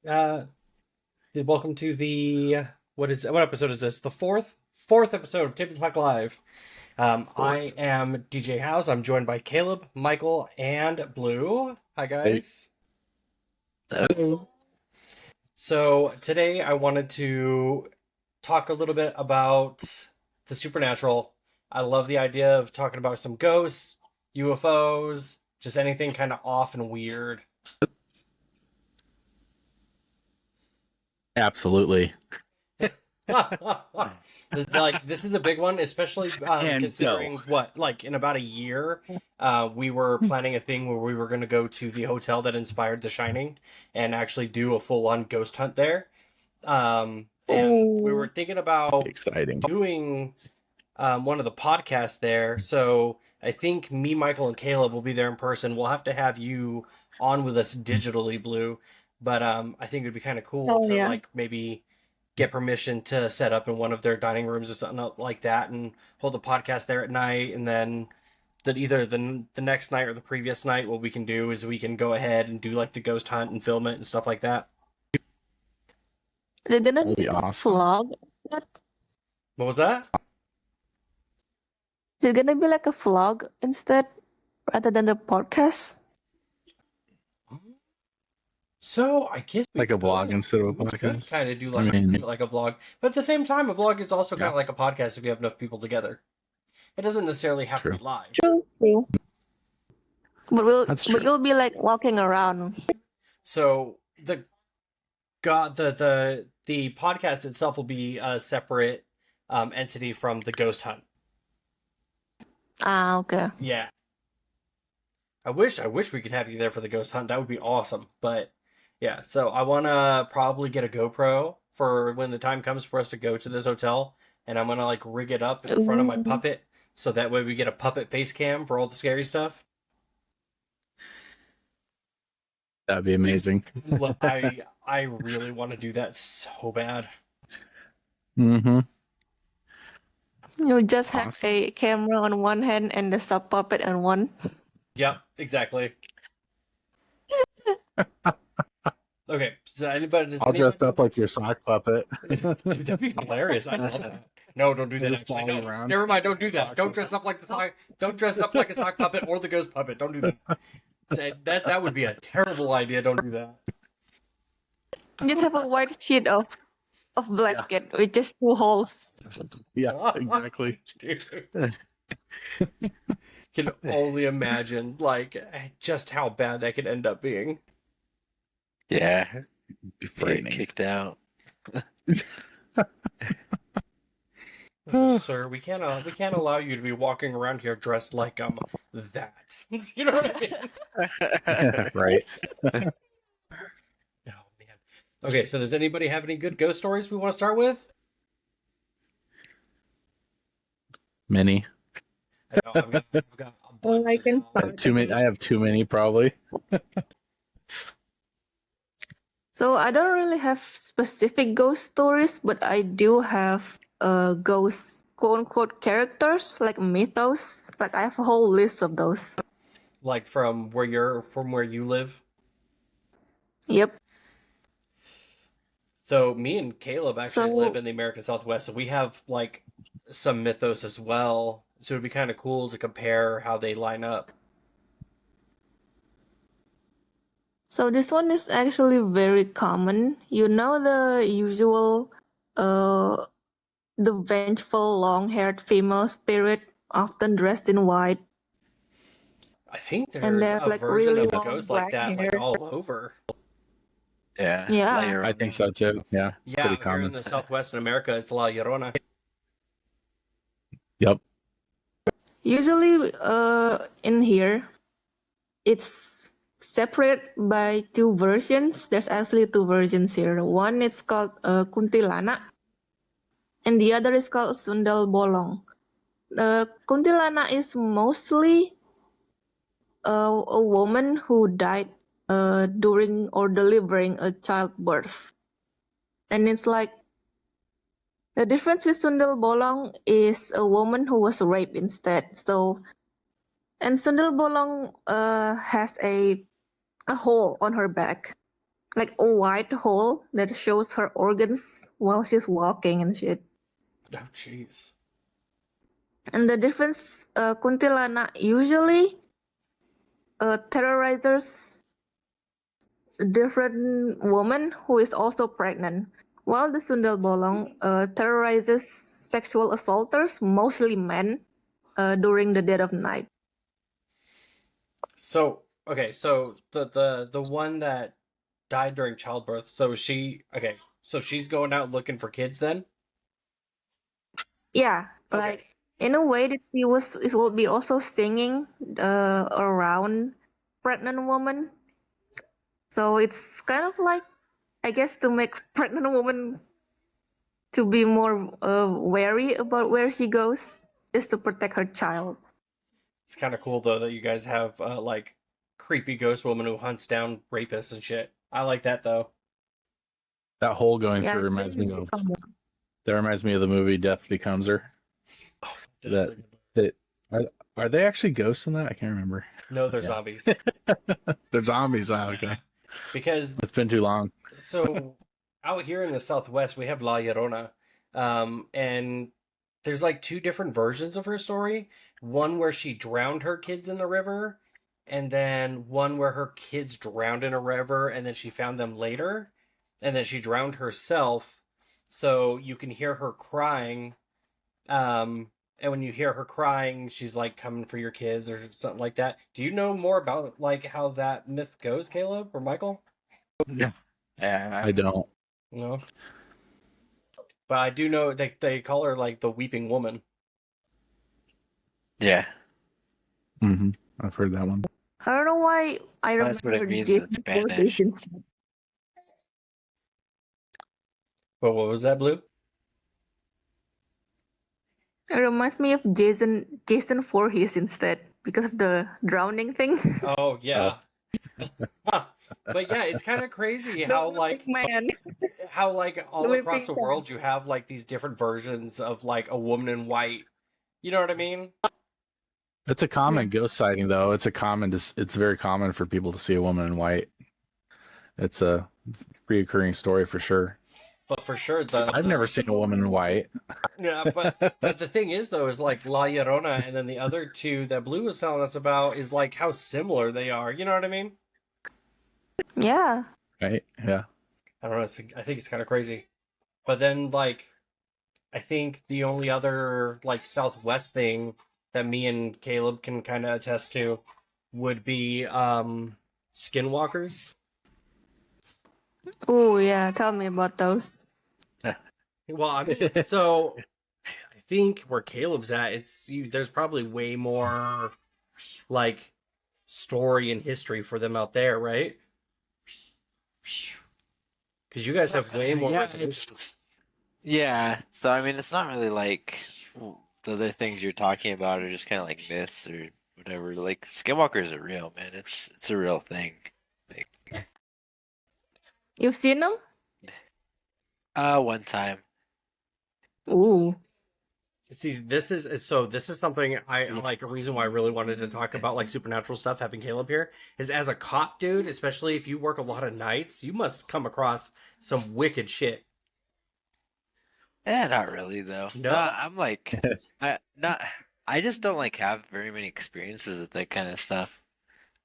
Uh, Welcome to the what episode is this? The fourth episode of Table Talk Live. I Fourth. am DJ House. I'm joined by Caleb, Michael, and Blue. Hi Hey. guys. Hello. So today I wanted to talk a little bit about the supernatural. I love the idea of talking about some ghosts, UFOs, just anything kind of off and weird. Absolutely. Like this is a big one, especially And considering go. what, like in about a year, we were planning a thing where we were going to go to the hotel that inspired The Shining and actually do a full-on ghost hunt there. And we were thinking about Exciting. doing one of the podcasts there. So I think me, Michael, and Caleb will be there in person. We'll have to have you on with us digitally, Blue. But I think it'd be kind of cool to like maybe get permission to set up in one of their dining rooms or something like that and hold the podcast there at night. And then that either the next night or the previous night, what we can do is we can go ahead and do like the ghost hunt and film it and stuff like that. Is it gonna That'd be be a awesome. vlog? What was that? Is it gonna be like a vlog instead rather than the podcast? So I guess we Like a vlog could- instead of a we could podcast. kind of do I like mean- like a vlog, but at the same time, a vlog is also kind of Yeah. like a podcast if you have enough people together. It doesn't necessarily have to be True. live. True. That's But true. you'll be like walking around. So the podcast itself will be a separate entity from the ghost hunt. Ah, okay. Yeah. I wish we could have you there for the ghost hunt. That would be awesome. But yeah, so I want to probably get a GoPro for when the time comes for us to go to this hotel, and I'm gonna like rig it up in front of my Ooh. puppet, so that way we get a puppet face cam for all the scary stuff. That'd be amazing. Look, I really want to do that so bad. Mm-hmm. You just have Awesome. a camera on one hand and the sub puppet on one. Yep, exactly. Okay, so I'll dress up like your sock puppet. That'd be hilarious. I love that. No, don't do that. Just Actually, follow no. around. Never mind. Don't do that. Sock Don't puppet. dress up like the sock. Don't dress up like a sock puppet or the ghost puppet. Don't do that. That would be a terrible idea. Don't do that. You just have a white sheet of blanket with just two holes. Yeah, exactly. Can only imagine like just how bad that could end up being. Yeah, Be get frightening. kicked out. Sir, we can't allow you to be walking around here dressed like that. You know what I mean? Right. Oh man. Okay, so does anybody have any good ghost stories we want to start with? Many. I know, I've got a bunch. I can as well. start. Too many. I have too many, probably. So I don't really have specific ghost stories, but I do have ghost quote unquote characters like mythos. Like I have a whole list of those. Like from where you live. Yep. So me and Caleb actually So- live in the American Southwest, so we have like some mythos as well. So it'd be kind of cool to compare how they line up. So this one is actually very common. You know the usual the vengeful long-haired female spirit often dressed in white. I think And there's they have, a like, version really of a long ghost like black that, like hair. all over. Yeah, Yeah. layer I on think there. so too. Yeah, it's Yeah, pretty here in common. the Southwest in America, it's La Llorona. Yep. Usually in here it's separate by two versions. There's actually two versions here. One is called Kuntilana and the other is called Sundal Bolong. Kuntilana is mostly a woman who died during or delivering a childbirth. And it's like the difference with Sundal Bolong is a woman who was raped instead. So, and Sundal Bolong has a hole on her back. like a white hole that shows her organs while she's walking and shit. Oh, jeez. And the difference, kuntilana usually terrorizes a different woman who is also pregnant, while the sundel bolong terrorizes sexual assaulters, mostly men, during the dead of night. So okay, so the one that died during childbirth. So so she's going out looking for kids then. Yeah, Okay. like in a way that it will be also singing around pregnant woman. So it's kind of like, I guess, to make pregnant woman to be more wary about where she goes, just to protect her child. It's kind of cool though that you guys have like creepy ghost woman who hunts down rapists and shit. I like that though. That hole going Yeah, through it's reminds me really of common. the movie Death Becomes Her. Oh, That that are they actually ghosts in that? I can't remember. no, they're Yeah. zombies. They're zombies. Oh, okay. Yeah. Because It's been too long. so out here in the Southwest we have La Llorona, and there's like two different versions of her story. One where she drowned her kids in the river, and then one where her kids drowned in a river and then she found them later, and then she drowned herself. So you can hear her crying, and when you hear her crying, she's like coming for your kids or something like that. Do you know more about like how that myth goes, Caleb or Michael? Yeah. Yeah. I don't. No, but I do know they call her like the weeping woman. Yeah. Mm-hmm. I've heard that one. I don't know why I That's what it remember means in Jason Spanish. Voorhees. But what was that, Blue? It reminds me of Jason Voorhees instead because of the drowning thing. Oh yeah. But yeah, it's kind of crazy how like man, all the across weeping the cat. world you have like these different versions of like a woman in white. You know what I mean? It's a common ghost sighting, though. It's very common for people to see a woman in white. It's a reoccurring story for sure. But for sure I've never seen a woman in white. yeah, but the thing is though is like La Llorona and then the other two that Blue was telling us about is like how similar they are. You know what I mean? Yeah. Right? Yeah. I don't know. I think it's kind of crazy. But then like I think the only other like Southwest thing that me and Caleb can kind of attest to would be skinwalkers. Oh yeah, tell me about those. Well, I mean, so I think where Caleb's at, there's probably way more like story and history for them out there, right? Because you guys have way more. Yeah, reservations. Yeah. So I mean, it's not really like the other things you're talking about are just kind of like myths or whatever. Like skinwalkers are real, man. It's a real thing. Like, You've seen them? one time. Ooh. See, this is something I like. A reason why I really wanted to talk about like supernatural stuff. Having Caleb here is as a cop, dude. Especially if you work a lot of nights, you must come across some wicked shit. Not really though. No? I'm like, I just don't like have very many experiences with that kind of stuff.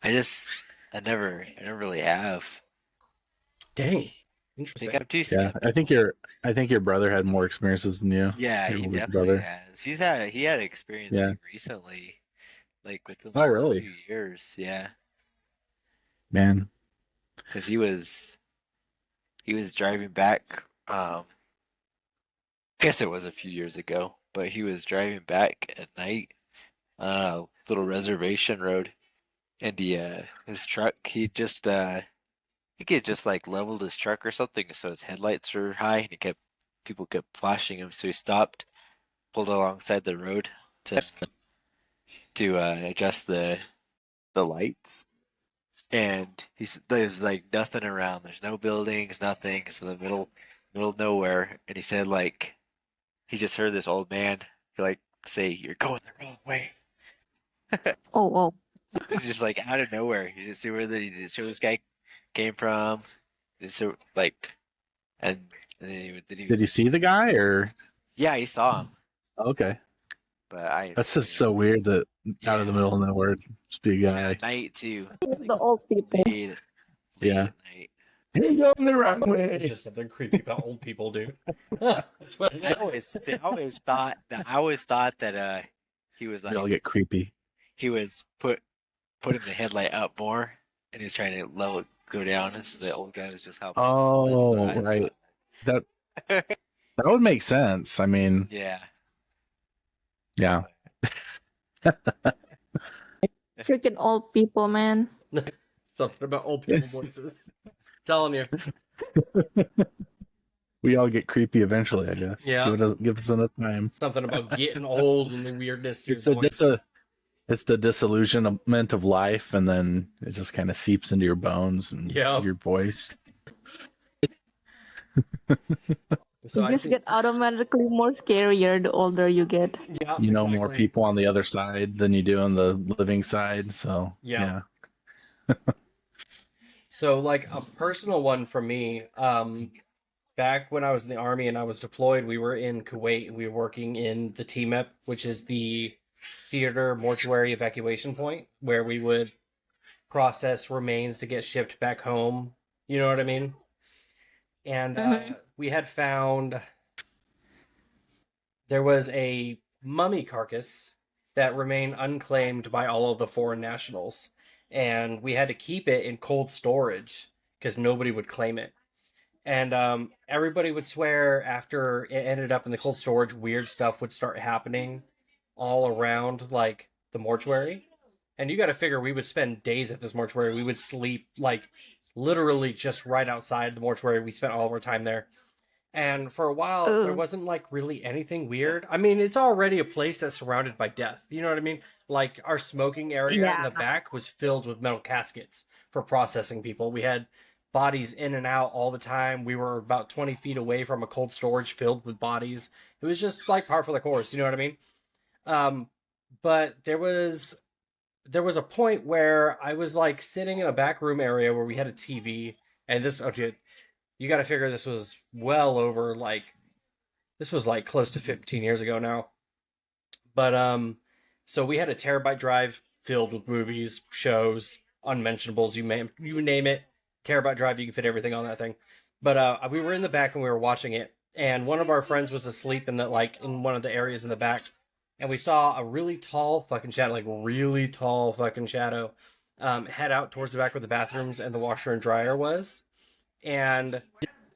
I never really have. Dang, I interesting. think I'm too Yeah. scared. I think your brother had more experiences than you. Yeah, Your he older definitely brother. has. He had experience Yeah. like, recently, like within Oh, the last really? few years. Yeah, Man. because he was driving back. I guess it was a few years ago, but he was driving back at night on a little reservation road, and his truck I think he had just like leveled his truck or something, so his headlights were high, and people kept flashing him, so he stopped, pulled alongside the road to adjust the lights, and there's like nothing around. There's no buildings, nothing. It's in the middle of nowhere, and he said like he just heard this old man like say, "You're going the wrong way." Oh. It's just like out of nowhere. He just see where this guy came from. So like, and did Did you see the guy or? Yeah, he saw him, Okay. but I. That's just so weird that out of the Yeah, middle of nowhere, just be a and guy. at night too, like The old people. late, late Yeah. at night. You're going the wrong It's way. just something creepy about old people, dude. That's what it is. I always thought that he was They all like get creepy. he was putting the headlight up more, and he was trying to level it go down, and so the old guy was just helping. Oh, That's what I right. thought. That would make sense. I mean, Yeah, yeah. Freaking old people, man. Something about old people voices. Telling you. We all get creepy eventually, I guess. Yeah. Give us enough time. Something about getting old and the weirdness to your voice. It's the disillusionment of life, and then it just kind of seeps into your bones and Yeah. your voice. So You I just think, get automatically more scarier the older you get. yeah, You know more exactly. people on the other side than you do on the living side. So Yeah. So like a personal one for me, back when I was in the army and I was deployed, we were in Kuwait and we were working in the TMEP, which is the theater mortuary evacuation point, where we would process remains to get shipped back home. You know what I mean? And we had found there was a mummy carcass that remained unclaimed by all of the foreign nationals. And we had to keep it in cold storage because nobody would claim it. And everybody would swear after it ended up in the cold storage, weird stuff would start happening all around, like the mortuary. And you got to figure we would spend days at this mortuary. We would sleep like literally just right outside the mortuary. We spent all of our time there. And for a while, there Ugh. wasn't like really anything weird. I mean, it's already a place that's surrounded by death. You know what I mean? Like our smoking area in the back was filled with metal caskets for processing people. We had bodies in and out all the time. We were about 20 feet away from a cold storage filled with bodies. It was just like par for the course. You know what I mean? But there was a point where I was like sitting in a back room area where we had a TV, and this, oh dude, you got to figure this was well over like this was like close to 15 years ago now. But so we had a terabyte drive filled with movies, shows, unmentionables, you name it, terabyte drive, you can fit everything on that thing. But we were in the back and we were watching it, and one of our friends was asleep in one of the areas in the back, and we saw a really tall fucking shadow, like really tall fucking shadow, head out towards the back where the bathrooms and the washer and dryer was, and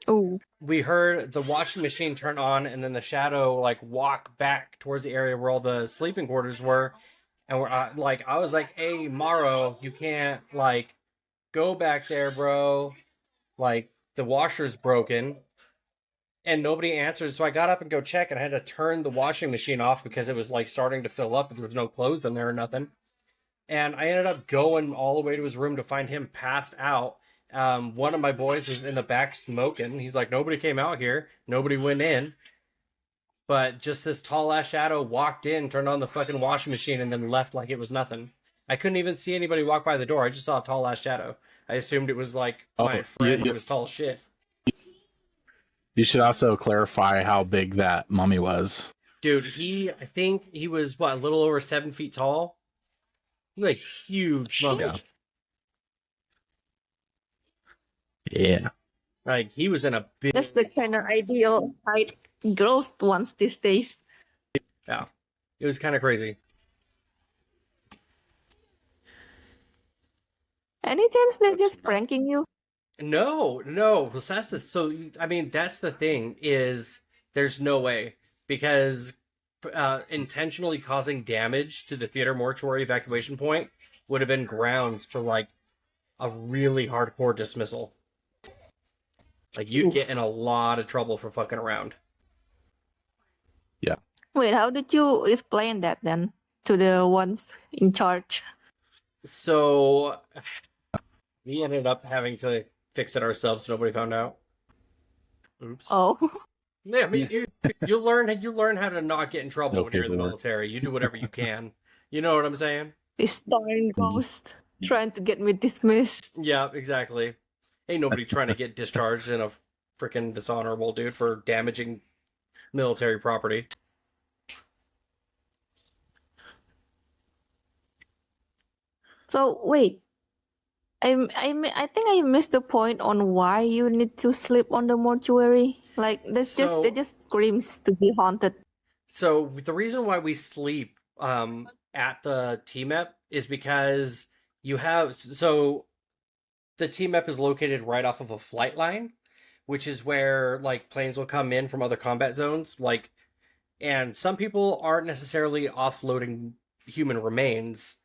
Oh, we heard the washing machine turn on and then the shadow like walk back towards the area where all the sleeping quarters were, and we're like, I was like, hey Morrow, you can't like go back there, bro, like the washer's broken. And nobody answered, so I got up and go check, and I had to turn the washing machine off because it was like starting to fill up and there was no clothes in there or nothing. And I ended up going all the way to his room to find him passed out. One of my boys was in the back smoking. He's like, nobody came out here. Nobody went in. But just this tall ass shadow walked in, turned on the fucking washing machine, and then left like it was nothing. I couldn't even see anybody walk by the door. I just saw a tall ass shadow. I assumed it was like my friend who was tall as shit. You should also clarify how big that mummy was. Dude, I think he was, what, a little over 7 feet tall? Like, huge mummy. Yeah. Yeah. Like, he was in a big... that's the kind of ideal height girls want these days. Yeah. It was kind of crazy. Any chance they're just pranking you? No. That's the thing, is there's no way. Because intentionally causing damage to the theater mortuary evacuation point would have been grounds for, like, a really hardcore dismissal. Like, you'd get in a lot of trouble for fucking around. Yeah. Wait, how did you explain that then to the ones in charge? So, we ended up having to fix it ourselves so nobody found out. Oops. Oh, Yeah, I mean, you learn how to not get in trouble No when you're in the paperwork. military. You do whatever you can. You know what I'm saying? this darn ghost trying to get me dismissed. Yeah, exactly. Ain't nobody trying to get discharged in a freaking dishonorable, dude, for damaging military property. So wait, I think I missed the point on why you need to sleep on the mortuary. Like that So just screams to be haunted. So the reason why we sleep at the TMEP is because you have the TMEP is located right off of a flight line, which is where like planes will come in from other combat zones. And some people aren't necessarily offloading human remains,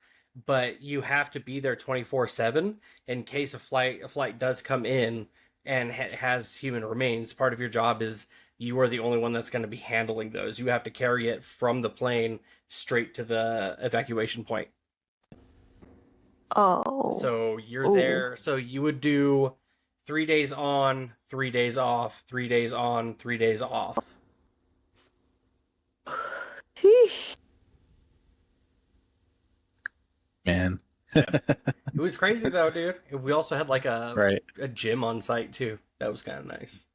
but you have to be there 24/7 in case a flight does come in and has human remains. Part of your job is you are the only one that's going to be handling those. You have to carry it from the plane straight to the evacuation point. Oh, So you're oh, there. So you would do 3 days on, 3 days off, 3 days on, 3 days off. sheesh. Man. It was crazy though, dude. We also had like Right. a gym on site too. That was kind of nice.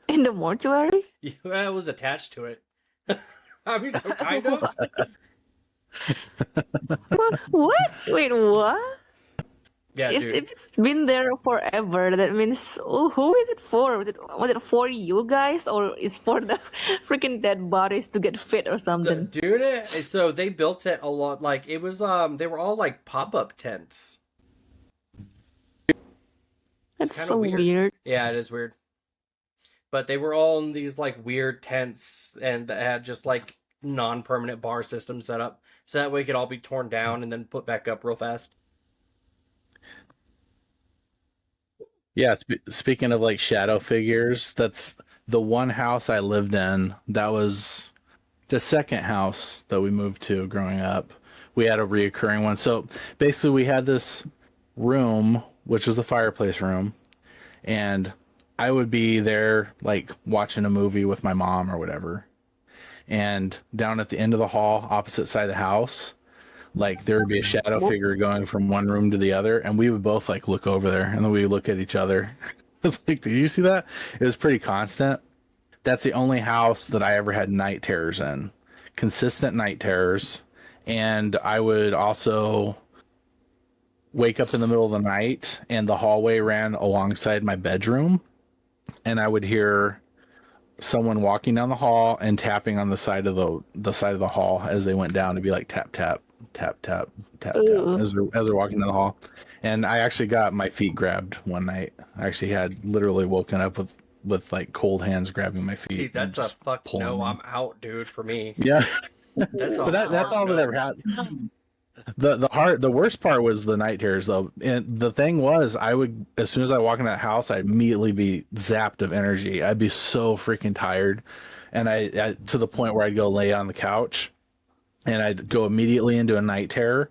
In the mortuary? Yeah, it was attached to it. I mean, so kind of. What? Wait, what? Yeah, If dude. it's been there forever, that means who is it for? Was it for you guys or is for the freaking dead bodies to get fit or something? Dude, so they built it a lot. Like it was, they were all like pop-up tents. It's That's kind so of weird. weird. Yeah, it is weird. But they were all in these like weird tents and that had just like non-permanent bar systems set up, so that way it could all be torn down and then put back up real fast. Yeah, speaking of like shadow figures, that's the one house I lived in. That was the second house that we moved to growing up. We had a reoccurring one. So basically, we had this room, which was the fireplace room, and I would be there like watching a movie with my mom or whatever. And down at the end of the hall, opposite side of the house, like there would be a shadow figure going from one room to the other, and we would both like look over there, and then we would look at each other. It's like, did you see that? It was pretty constant. That's the only house that I ever had night terrors in, consistent night terrors. And I would also wake up in the middle of the night, and the hallway ran alongside my bedroom, and I would hear someone walking down the hall and tapping on the side of the side of the hall as they went down to be like tap tap tap tap tap tap Ooh. as they're walking down the hall. And I actually got my feet grabbed one night. I actually had literally woken up with like cold hands grabbing my feet. See, and that's a just fuck pulling no. them. I'm out, dude. For me, Yeah. that's a But that's hard all that no. ever happened. The worst part was the night terrors though. And the thing was, I would, as soon as I walk in that house, I'd immediately be zapped of energy. I'd be so freaking tired, and I to the point where I'd go lay on the couch, and I'd go immediately into a night terror.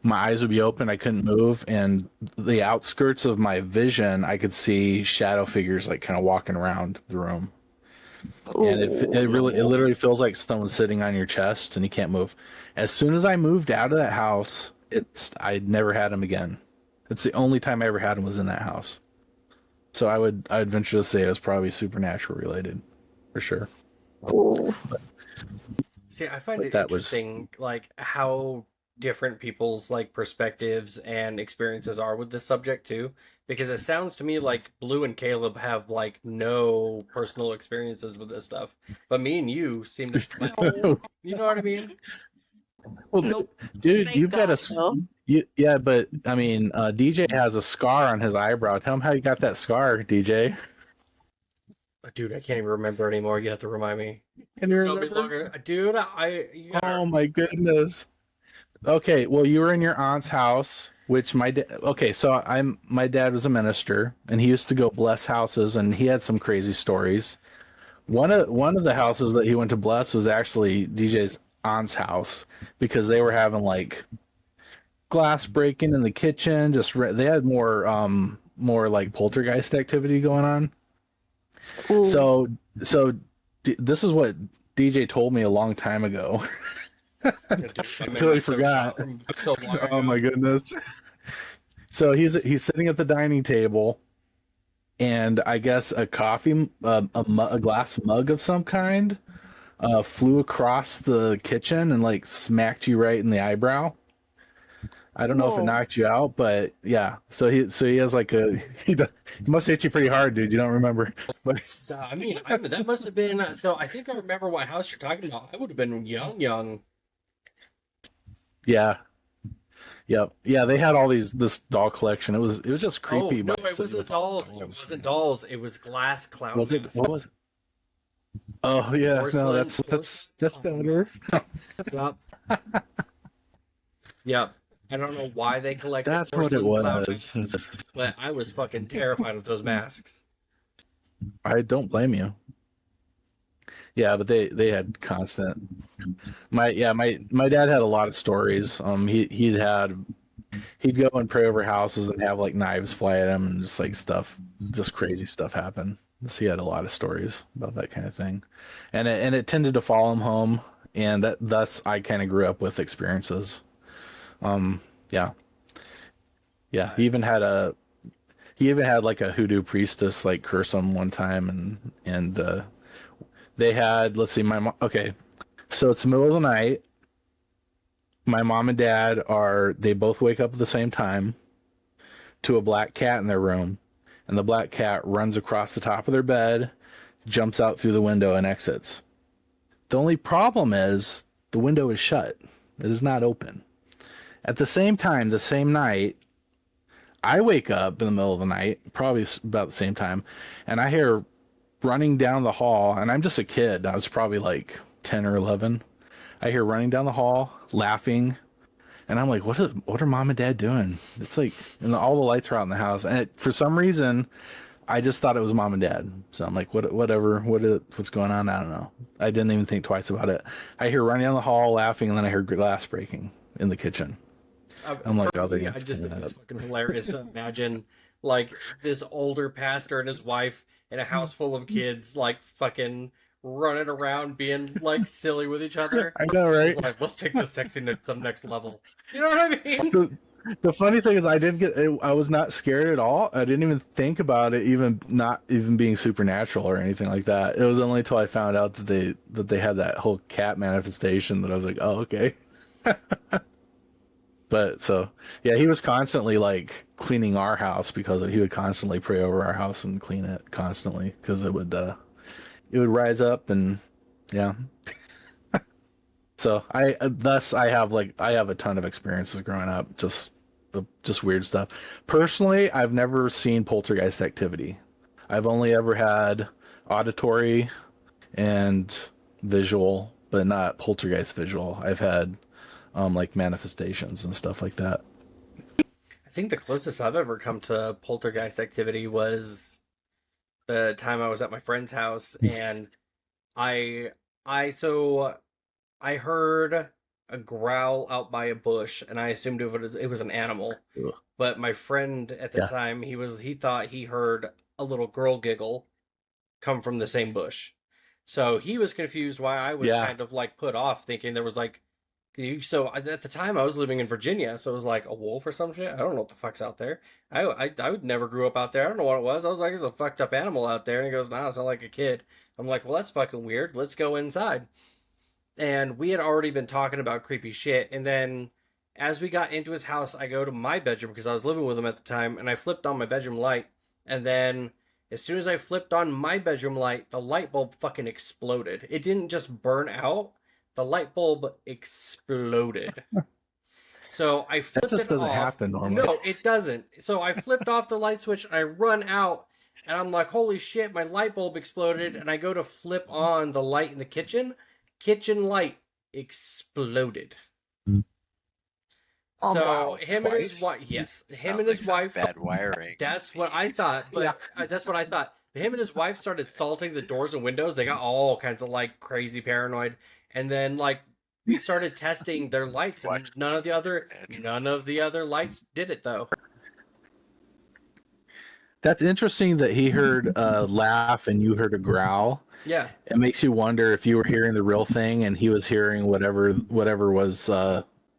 My eyes would be open, I couldn't move, and the outskirts of my vision, I could see shadow figures like kind of walking around the room. And it literally feels like someone's sitting on your chest and you can't move. As soon as I moved out of that house, I'd never had him again. It's the only time I ever had him was in that house. So I'd venture to say it was probably supernatural related, for sure. Ooh. See, I find But it that was- interesting, like how different people's like perspectives and experiences are with this subject too, because it sounds to me like Blue and Caleb have like no personal experiences with this stuff, but me and you seem to, you know what I mean? Well, Nope. dude, Thank you've got God, a no. yeah, but I mean, DJ has a scar on his eyebrow. Tell him how you got that scar, DJ. Dude, I can't even remember anymore. You have to remind me. Can you It'll be remember? longer. Dude, you gotta, Oh my goodness. Okay, well, you were in your aunt's house, which so my dad was a minister, and he used to go bless houses, and he had some crazy stories. One of the houses that he went to bless was actually DJ's aunt's house, because they were having like glass breaking in the kitchen. They had more like poltergeist activity going on. Ooh. So this is what DJ told me a long time ago. dude, my Totally memory's forgot. so long Oh ago. my goodness. So he's sitting at the dining table, and I guess a coffee, a glass mug of some kind, flew across the kitchen and like smacked you right in the eyebrow. I don't know if it Whoa. knocked you out, but yeah. So he has like he must hit you pretty hard, dude. You don't remember, but So, I mean, that must have been. So I think I remember what house you're talking about. I would have been young. yeah, yep, yeah. They had all this doll collection. It was just Oh creepy. no, But it wasn't dolls. It wasn't dolls. It was glass clown Was it? masks. What was? Oh yeah, no, Porcelain, that's clown better. Yep. Yep. I don't know why they collected That's what it porcelain clown was. masks, but I was fucking terrified of those masks. I don't blame you. Yeah, but they had constant. My dad had a lot of stories. He'd go and pray over houses and have like knives fly at him and just like stuff, just crazy stuff happen. So he had a lot of stories about that kind of thing, and it tended to follow him home, and thus I kind of grew up with experiences. Yeah, yeah. He even had like a hoodoo priestess like curse him one time, and they had, let's see, my mom. Okay, so it's the middle of the night. My mom and dad they both wake up at the same time to a black cat in their room, and the black cat runs across the top of their bed, jumps out through the window, and exits. The only problem is the window is shut. It is not open. At the same time, the same night, I wake up in the middle of the night, probably about the same time, and I hear running down the hall, and I'm just a kid. I was probably like 10 or 11. I hear running down the hall, laughing, and I'm like, what are mom and dad doing? It's like, and all the lights are out in the house, and for some reason, I just thought it was mom and dad. So I'm like, whatever, what's going on? I don't know. I didn't even think twice about it. I hear running down the hall, laughing, and then I hear glass breaking in the kitchen. I'm like, oh, I just think it's fucking hilarious to imagine like this older pastor and his wife in a house full of kids, like fucking running around being like silly with each other. I know, right? It's like, let's take this sexy to the next level. You know what I mean? The funny thing is, I was not scared at all. I didn't even think about it, not even being supernatural or anything like that. It was only until I found out that they had that whole cat manifestation that I was like, oh, okay. But so yeah, he was constantly like cleaning our house because he would constantly pray over our house and clean it constantly because it would rise up, and yeah. So I have a ton of experiences growing up, just weird stuff. Personally, I've never seen poltergeist activity. I've only ever had auditory and visual, but not poltergeist visual. I've had like manifestations and stuff like that. I think the closest I've ever come to poltergeist activity was the time I was at my friend's house, and I so I heard a growl out by a bush, and I assumed it was an animal. Ugh. But my friend at the Yeah. time, he thought he heard a little girl giggle come from the same bush. So he was confused why I was Yeah. kind of like put off, thinking there was like at the time I was living in Virginia, so it was like a wolf or some shit. I don't know what the fuck's out there. I would never grew up out there. I don't know what it was. I was like, there's a fucked up animal out there, and he goes, nah, it's not like a kid. I'm like, well, that's fucking weird. Let's go inside. And we had already been talking about creepy shit, and then as we got into his house, I go to my bedroom because I was living with him at the time, and I flipped on my bedroom light, and then as soon as I flipped on my bedroom light, the light bulb fucking exploded. It didn't just burn out, the light bulb exploded. So I flipped That just it doesn't off. happen normally. No, it doesn't. So I flipped off the light switch, and I run out, and I'm like, holy shit, my light bulb exploded, and I go to flip on the light in the kitchen. Kitchen light exploded. Oh, So wow. him and his Twice? wife, yes, him Sounds and his like some wife. bad wiring. That's what I thought, but that's what I thought. Him and his wife started salting the doors and windows. They got all kinds of like crazy paranoid, and then like we started testing their lights, and none of the other lights did it though. That's interesting that he heard a laugh and you heard a growl. Yeah, It makes you wonder if you were hearing the real thing and he was hearing whatever was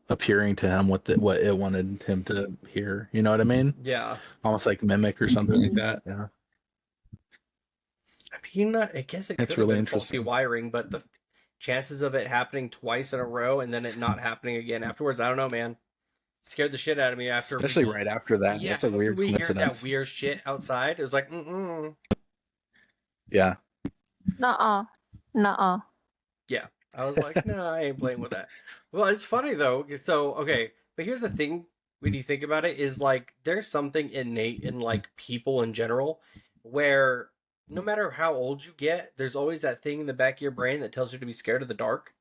appearing to him what it wanted him to hear. You know what I mean? Yeah. Almost like mimic or something like that. Yeah. I mean, I guess it It's could have really been faulty interesting. wiring, but the chances of it happening twice in a row and then it not happening again afterwards, I don't know, man. Scared the shit out of me after we, Especially right after that. yeah, That's a after weird we heard that coincidence. weird shit outside. It was like, Yeah. Nuh-uh. Nuh-uh. yeah. I was like, no, I ain't playing with that. Well, it's funny though. So, okay, but here's the thing when you think about it is like there's something innate in like people in general where no matter how old you get, there's always that thing in the back of your brain that tells you to be scared of the dark.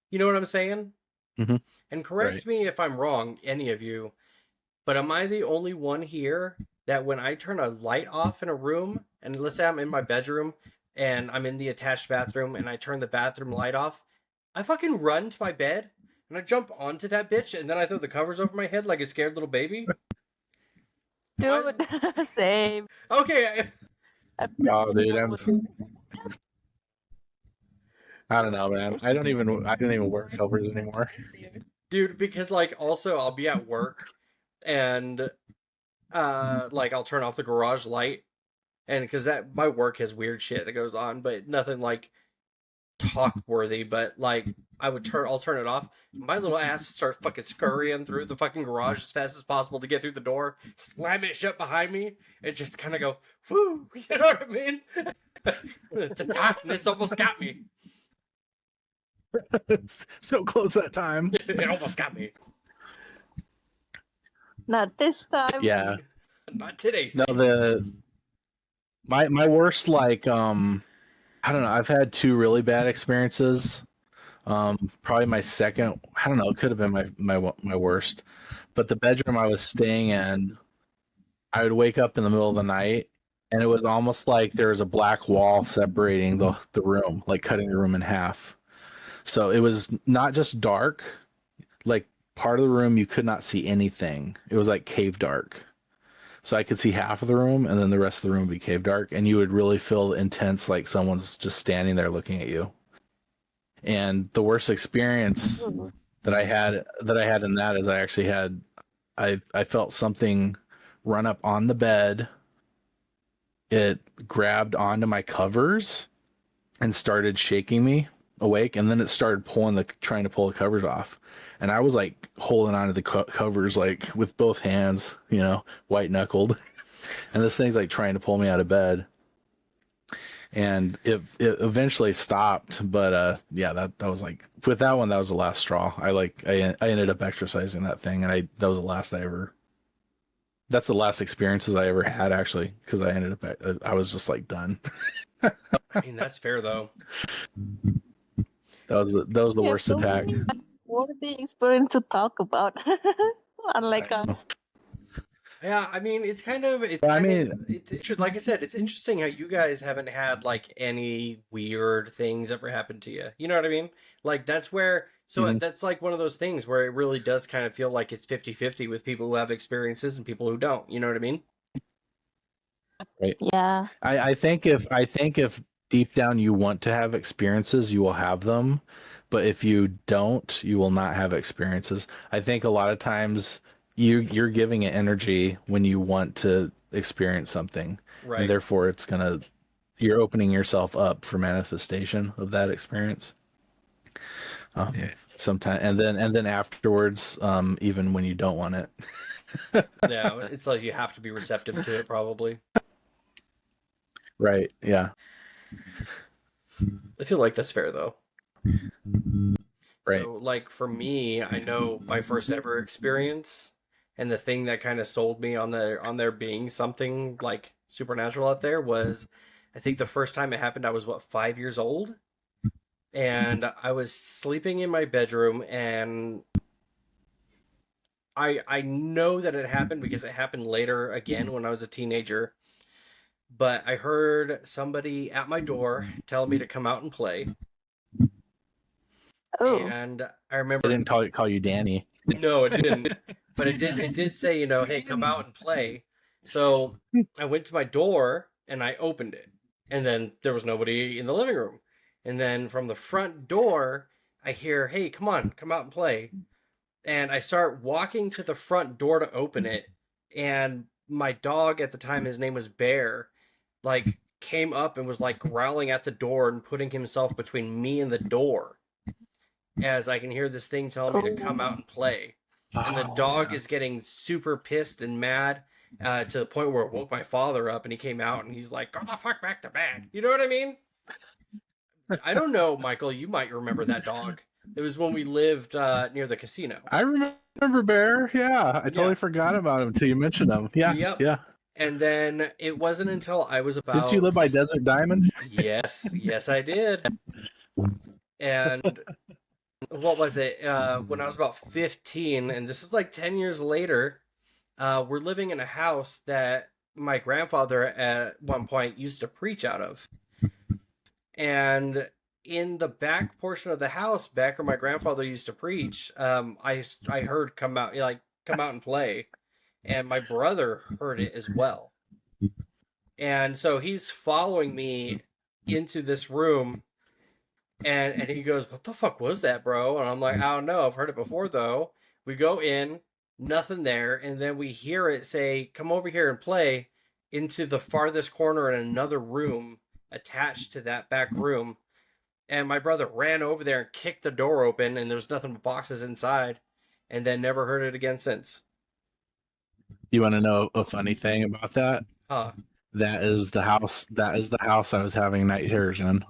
You know what I'm saying? Hmm. And Right. correct me if I'm wrong, any of you, but am I the only one here that when I turn a light off in a room, and let's say I'm in my bedroom and I'm in the attached bathroom and I turn the bathroom light off, I fucking run to my bed and I jump onto that bitch and then I throw the covers over my head like a scared little baby? Am I... Dude, same. Okay. Oh, dude, I don't know, man. I don't even wear covers anymore. Dude, because like also I'll be at work and like I'll turn off the garage light and because that my work has weird shit that goes on, but nothing like talk worthy, but like I'll turn it off. My little ass starts fucking scurrying through the fucking garage as fast as possible to get through the door, slam it shut behind me, and just kind of go, whoo, you know what I mean? The darkness almost got me. So close that time. It almost got me. Not this time. Yeah. Not today, No, Steve. my worst, like, I don't know. I've had two really bad experiences. Probably my second, I don't know, it could have been my worst. But the bedroom I was staying in, I would wake up in the middle of the night and it was almost like there was a black wall separating the room, like cutting the room in half. So it was not just dark, like part of the room you could not see anything. It was like cave dark. So I could see half of the room and then the rest of the room would be cave dark and you would really feel intense like someone's just standing there looking at you. And the worst experience that I had in that is I actually had I felt something run up on the bed. It grabbed onto my covers and started shaking me awake, and then it started trying to pull the covers off. And I was like holding onto the covers like with both hands, white knuckled. And this thing's like trying to pull me out of bed. And it eventually stopped, but yeah, that was like with that one, that was the last straw. I ended up exercising that thing, and that was the last that's the last experiences I ever had, actually, because I was just like done. I mean, that's fair though. That was the Yeah, worst so attack. many worthy experience to talk about. Unlike us. Yeah, I mean, it's like I said, it's interesting how you guys haven't had like any weird things ever happen to you. You know what I mean? Like that's like one of those things where it really does kind of feel like it's 50-50 with people who have experiences and people who don't. You know what I mean? Right. Yeah. I think if deep down you want to have experiences, you will have them. But if you don't, you will not have experiences. I think a lot of times you're giving it energy when you want to experience something. Right. And therefore you're opening yourself up for manifestation of that experience. Yeah. Sometimes and then afterwards, even when you don't want it. Yeah, it's like you have to be receptive to it, probably. Right. Yeah. I feel like that's fair though. Right. So, like for me, I know my first ever experience, and the thing that kind of sold me on there being something like supernatural out there was, I think the first time it happened, I was 5 years old, and I was sleeping in my bedroom, and I know that it happened because it happened later again when I was a teenager. But I heard somebody at my door tell me to come out and play. Oh. And I I remember didn't call you Danny. no, it didn't. But it did say, hey, come out and play. So I went to my door and I opened it. And then there was nobody in the living room. And then from the front door, I hear, hey, come on, come out and play. and I start walking to the front door to open it, and my dog at the time, his name was Bear, like came up and was like growling at the door and putting himself between me and the door as I can hear this thing telling me to come out and play. And the dog is getting super pissed and mad to the point where it woke my father up, and he came out and he's like, "Go the fuck back to bed." You know what I mean? I don't know, Michael. You might remember that dog. It was when we lived near the casino. I remember Bear. Yeah, I totally forgot about him until you mentioned him. Yeah, Yep. yeah. And then it wasn't until I was about. Did you live by Desert Diamond? Yes, yes, I did. And what was it? When I was about 15, and this is like 10 years later, we're living in a house that my grandfather at one point used to preach out of. And in the back portion of the house, back where my grandfather used to preach, I heard come out and play, and my brother heard it as well. And so he's following me into this room, and he goes, "What the fuck was that, bro?" And I'm like, "I don't know. I've heard it before, though." We go in, nothing there, and then we hear it say, "Come over here and play," into the farthest corner in another room attached to that back room. And my brother ran over there and kicked the door open, and there's nothing but boxes inside, and then never heard it again since. You want to know a funny thing about that? Huh? That is the house. That is the house I was having night terrors in.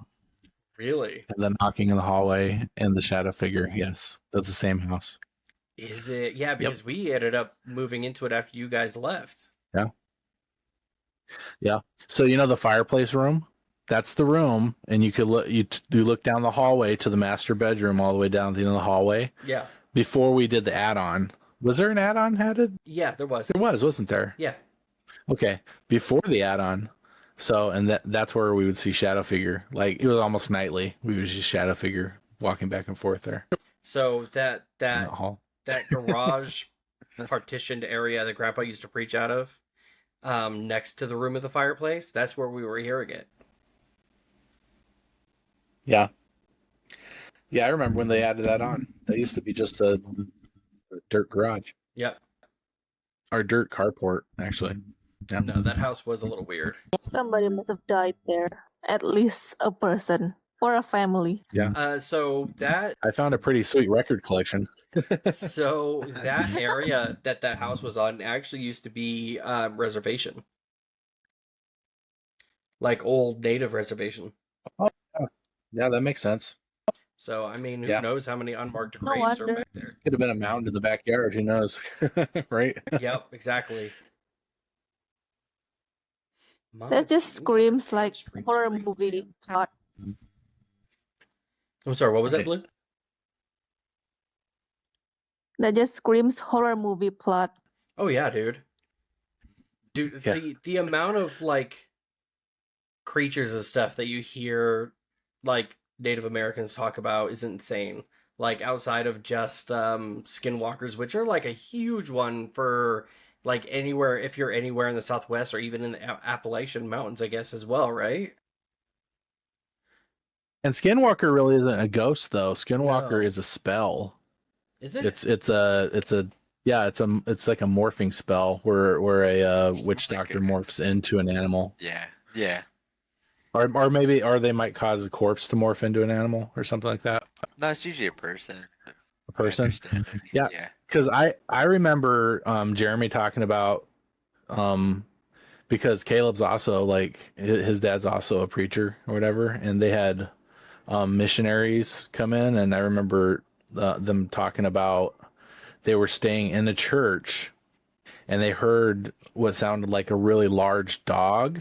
Really? And the knocking in the hallway and the shadow figure. Yes, that's the same house. Is it? Yeah, because we ended up moving into it after you guys left. Yeah. Yeah. So you know the fireplace room? That's the room, and you could look. You look down the hallway to the master bedroom, all the way down to the end of the hallway. Yeah. Before we did the add-on, was there an add-on added? Yeah, there was. There was, wasn't there? Yeah. Okay. Before the add-on, so and that's where we would see shadow figure. Like it was almost nightly. We would see shadow figure walking back and forth there. So in that hall. that garage partitioned area that Grandpa used to preach out of, next to the room of the fireplace, that's where we were hearing it. Yeah. Yeah, I remember when they added that on. That used to be just a dirt garage. Yep. Or dirt carport, actually. Yeah. No, that house was a little weird. Somebody must have died there. At least a person or a family. Yeah. So that I found a pretty sweet record collection. that area that house was on actually used to be reservation, like old native reservation. Yeah, that makes sense. So I mean, who Yeah. knows how many unmarked No graves are wonder. back there? Could have been a mound in the backyard. Who knows? Right? Yep, exactly. That just screams like Horror movie plot. I'm sorry, what was that, Okay. Blue? that just screams horror movie plot. Oh yeah, dude. Dude, Yeah. the amount of like creatures and stuff that you hear like Native Americans talk about is insane. Like outside of just skinwalkers, which are like a huge one for like anywhere, if you're anywhere in the Southwest or even in the Appalachian Mountains, I guess as well, right? And Skinwalker really isn't a ghost though. Skinwalker No. is a spell. Is it? It's like a morphing spell where a witch Like doctor a- morphs into an animal. Yeah, yeah. Or they might cause a corpse to morph into an animal or something like that. No, it's usually a person. A person. Understanding. Yeah. Yeah. Because I remember Jeremy talking about because Caleb's also like his dad's also a preacher or whatever, and they had missionaries come in, and I remember them talking about they were staying in a church, and they heard what sounded like a really large dog,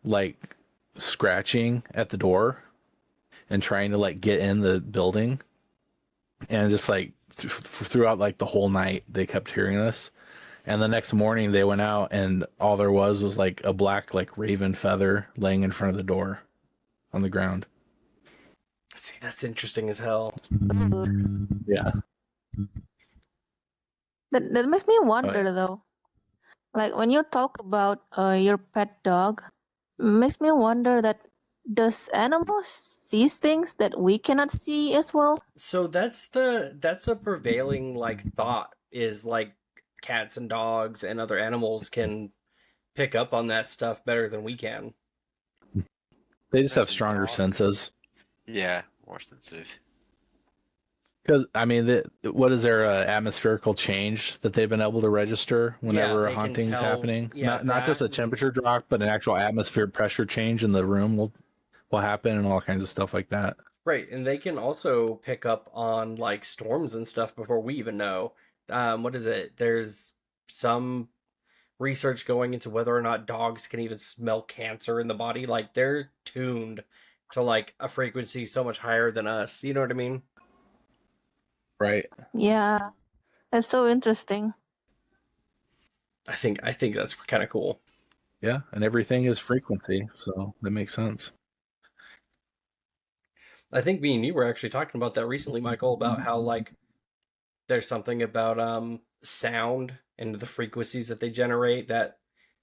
like scratching at the door and trying to like get in the building, and just like throughout like the whole night they kept hearing this. And the next morning they went out, and all there was like a black like raven feather laying in front of the door on the ground. See, that's interesting as hell. Yeah. That makes me wonder though. Like when you talk about your pet dog, makes me wonder that does animals see things that we cannot see as well? So that's the prevailing like thought is like cats and dogs and other animals can pick up on that stuff better than we can. They just have Especially stronger dogs. senses. Yeah, more sensitive. Because I mean, what is their atmospherical change that they've been able to register whenever they a can hunting's tell- happening? yeah, Not just a that- temperature drop, but an actual atmosphere pressure change in the room will happen, and all kinds of stuff like that. Right, and they can also pick up on like storms and stuff before we even know. What is it? There's some research going into whether or not dogs can even smell cancer in the body. Like they're tuned to like a frequency so much higher than us. You know what I mean? Right. Yeah, that's so interesting. I think that's kind of cool. Yeah, and everything is frequency, so that makes sense. I think me and you were actually talking about that recently, Michael, about how like there's something about sound and the frequencies that they generate that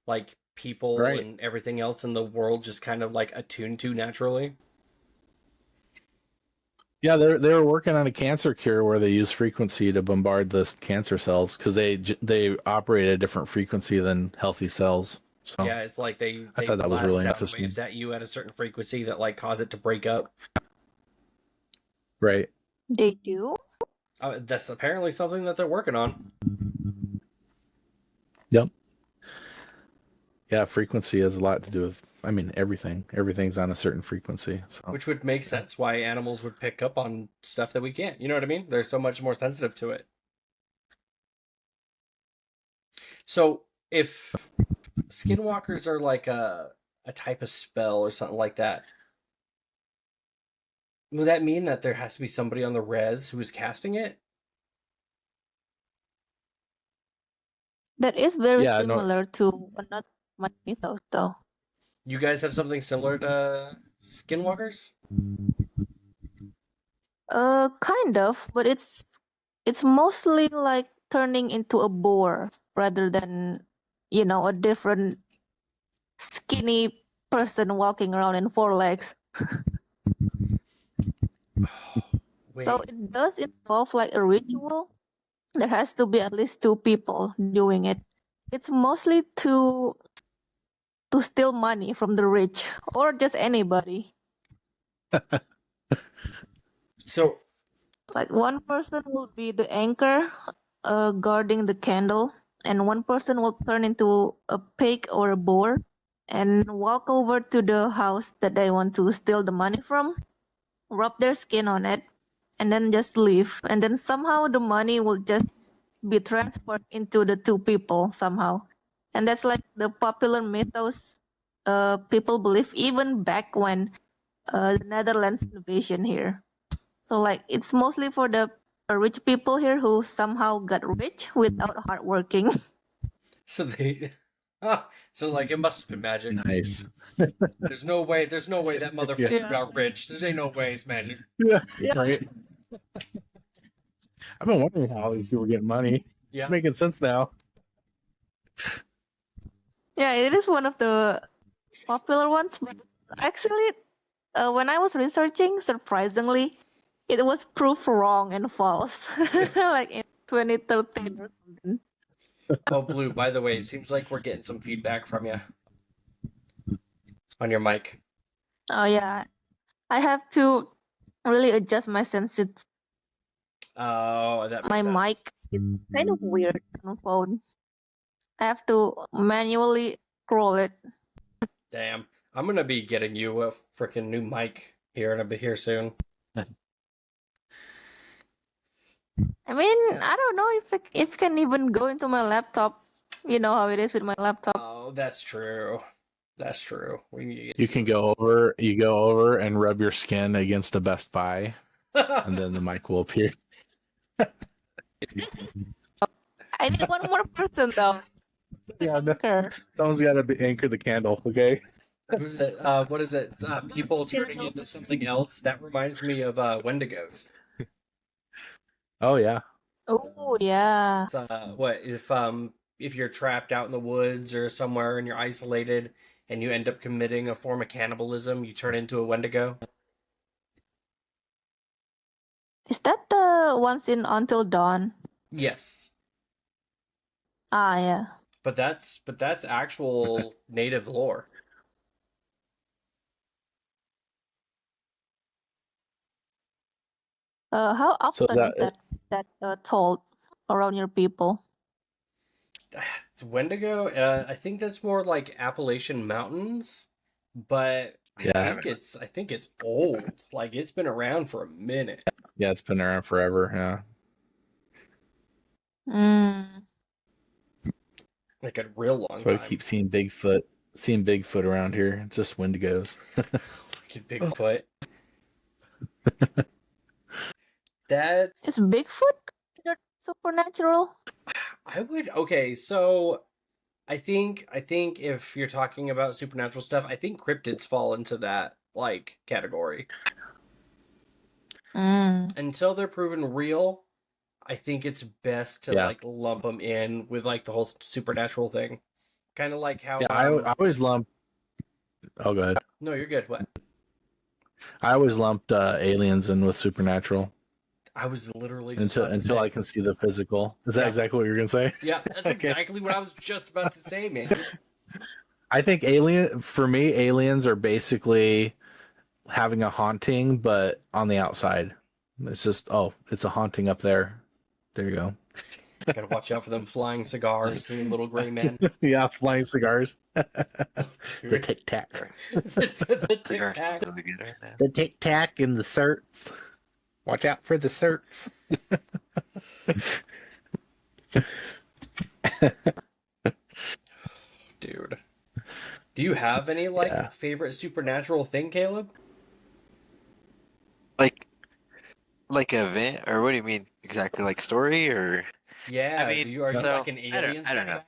like people Right. and everything else in the world just kind of like attune to naturally. Yeah, they were working on a cancer cure where they use frequency to bombard the cancer cells because they operate at a different frequency than healthy cells. So Yeah, it's like they I thought that was blast really sound interesting. waves at you at a certain frequency that like cause it to break up. Right. They do? That's apparently something that they're working on. Yep. Yeah, frequency has a lot to do with, I mean, everything. Everything's on a certain frequency. So Which would make sense why animals would pick up on stuff that we can't. You know what I mean? They're so much more sensitive to it. So if skinwalkers are like a type of spell or something like that, would that mean that there has to be somebody on the res who is casting it? That is very yeah, no, similar to another my mythos, though. You guys have something similar to skinwalkers? Kind of, but it's mostly like turning into a boar rather than, a different skinny person walking around in four legs. Wait. So it does involve like a ritual. There has to be at least two people doing it. It's mostly to steal money from the rich or just anybody. So Like one person will be the anchor, guarding the candle, and one person will turn into a pig or a boar and walk over to the house that they want to steal the money from, rub their skin on it, and then just leave. And then somehow the money will just be transferred into the two people somehow. And that's like the popular mythos people believe even back when the Netherlands invasion here. So like it's mostly for the rich people here who somehow got rich without hard working. so they so like it must have been magic. nice. There's no way that motherfucker Yeah. got rich. There ain't no way it's magic. Yeah, right. I've been wondering how these people get money. Yeah. It's making sense now. Yeah, it is one of the popular ones. But actually, when I was researching, surprisingly, it was proved wrong and false. Like in 2013 or something. Oh, Blue, by the way, it seems like we're getting some feedback from you on your mic. Oh yeah, I have to really adjust my sensitivity. Oh, that My makes sense. mic is kind of weird on phone. I have to manually scroll it. Damn. I'm gonna be getting you a freaking new mic here and a bit here soon. I mean, I don't know if it can even go into my laptop. You know how it is with my laptop. Oh, that's true. That's true. We need You can go over and rub your skin against a Best Buy, and then the mic will appear. I need one more person though. Yeah, no, Anchor. someone's got to anchor the candle, okay? Who's it? What is it? People turning into something else. That reminds me of Wendigos. Oh yeah, Oh yeah. What if you're trapped out in the woods or somewhere and you're isolated and you end up committing a form of cannibalism, you turn into a Wendigo. Is that the ones in Until Dawn? Yes. Ah, yeah. But that's actual native lore. How So is often is that that told around your people? Wendigo, I think that's more like Appalachian Mountains, but Yeah, I yeah, haven't. I think it's old. Like it's been around for a minute, yeah, it's been around forever. Yeah. Mm. like a real long So I time. keep seeing Bigfoot around here. It's just Wendigos. Freaking Bigfoot. That's Is Bigfoot considered supernatural? okay. So I think if you're talking about supernatural stuff, I think cryptids fall into that like category. Mm. Until they're proven real, I think it's best to Yeah. like lump them in with like the whole supernatural thing. Kind of like how Yeah, I always lump. Oh, go ahead. no, you're good. What? I always lumped aliens in with supernatural I was literally just until about to until I say. can see the physical. Is that Yeah. exactly what you're gonna say? Yeah, that's Okay. exactly what I was just about to say, man. I think for me, aliens are basically having a haunting, but on the outside. It's just, oh, it's a haunting up there. There you go. Gotta watch out for them flying cigars and little gray men. Yeah, flying cigars. The Dude. tic tac. The tic Cigars tac. really good right now. The tic tac and the certs. Watch out for the certs. Dude. Do you have any like Yeah. favorite supernatural thing, Caleb? Like like a event, or what do you mean exactly? Like story, or I Yeah, mean, are you so like an I aliens don't kind of know. guy?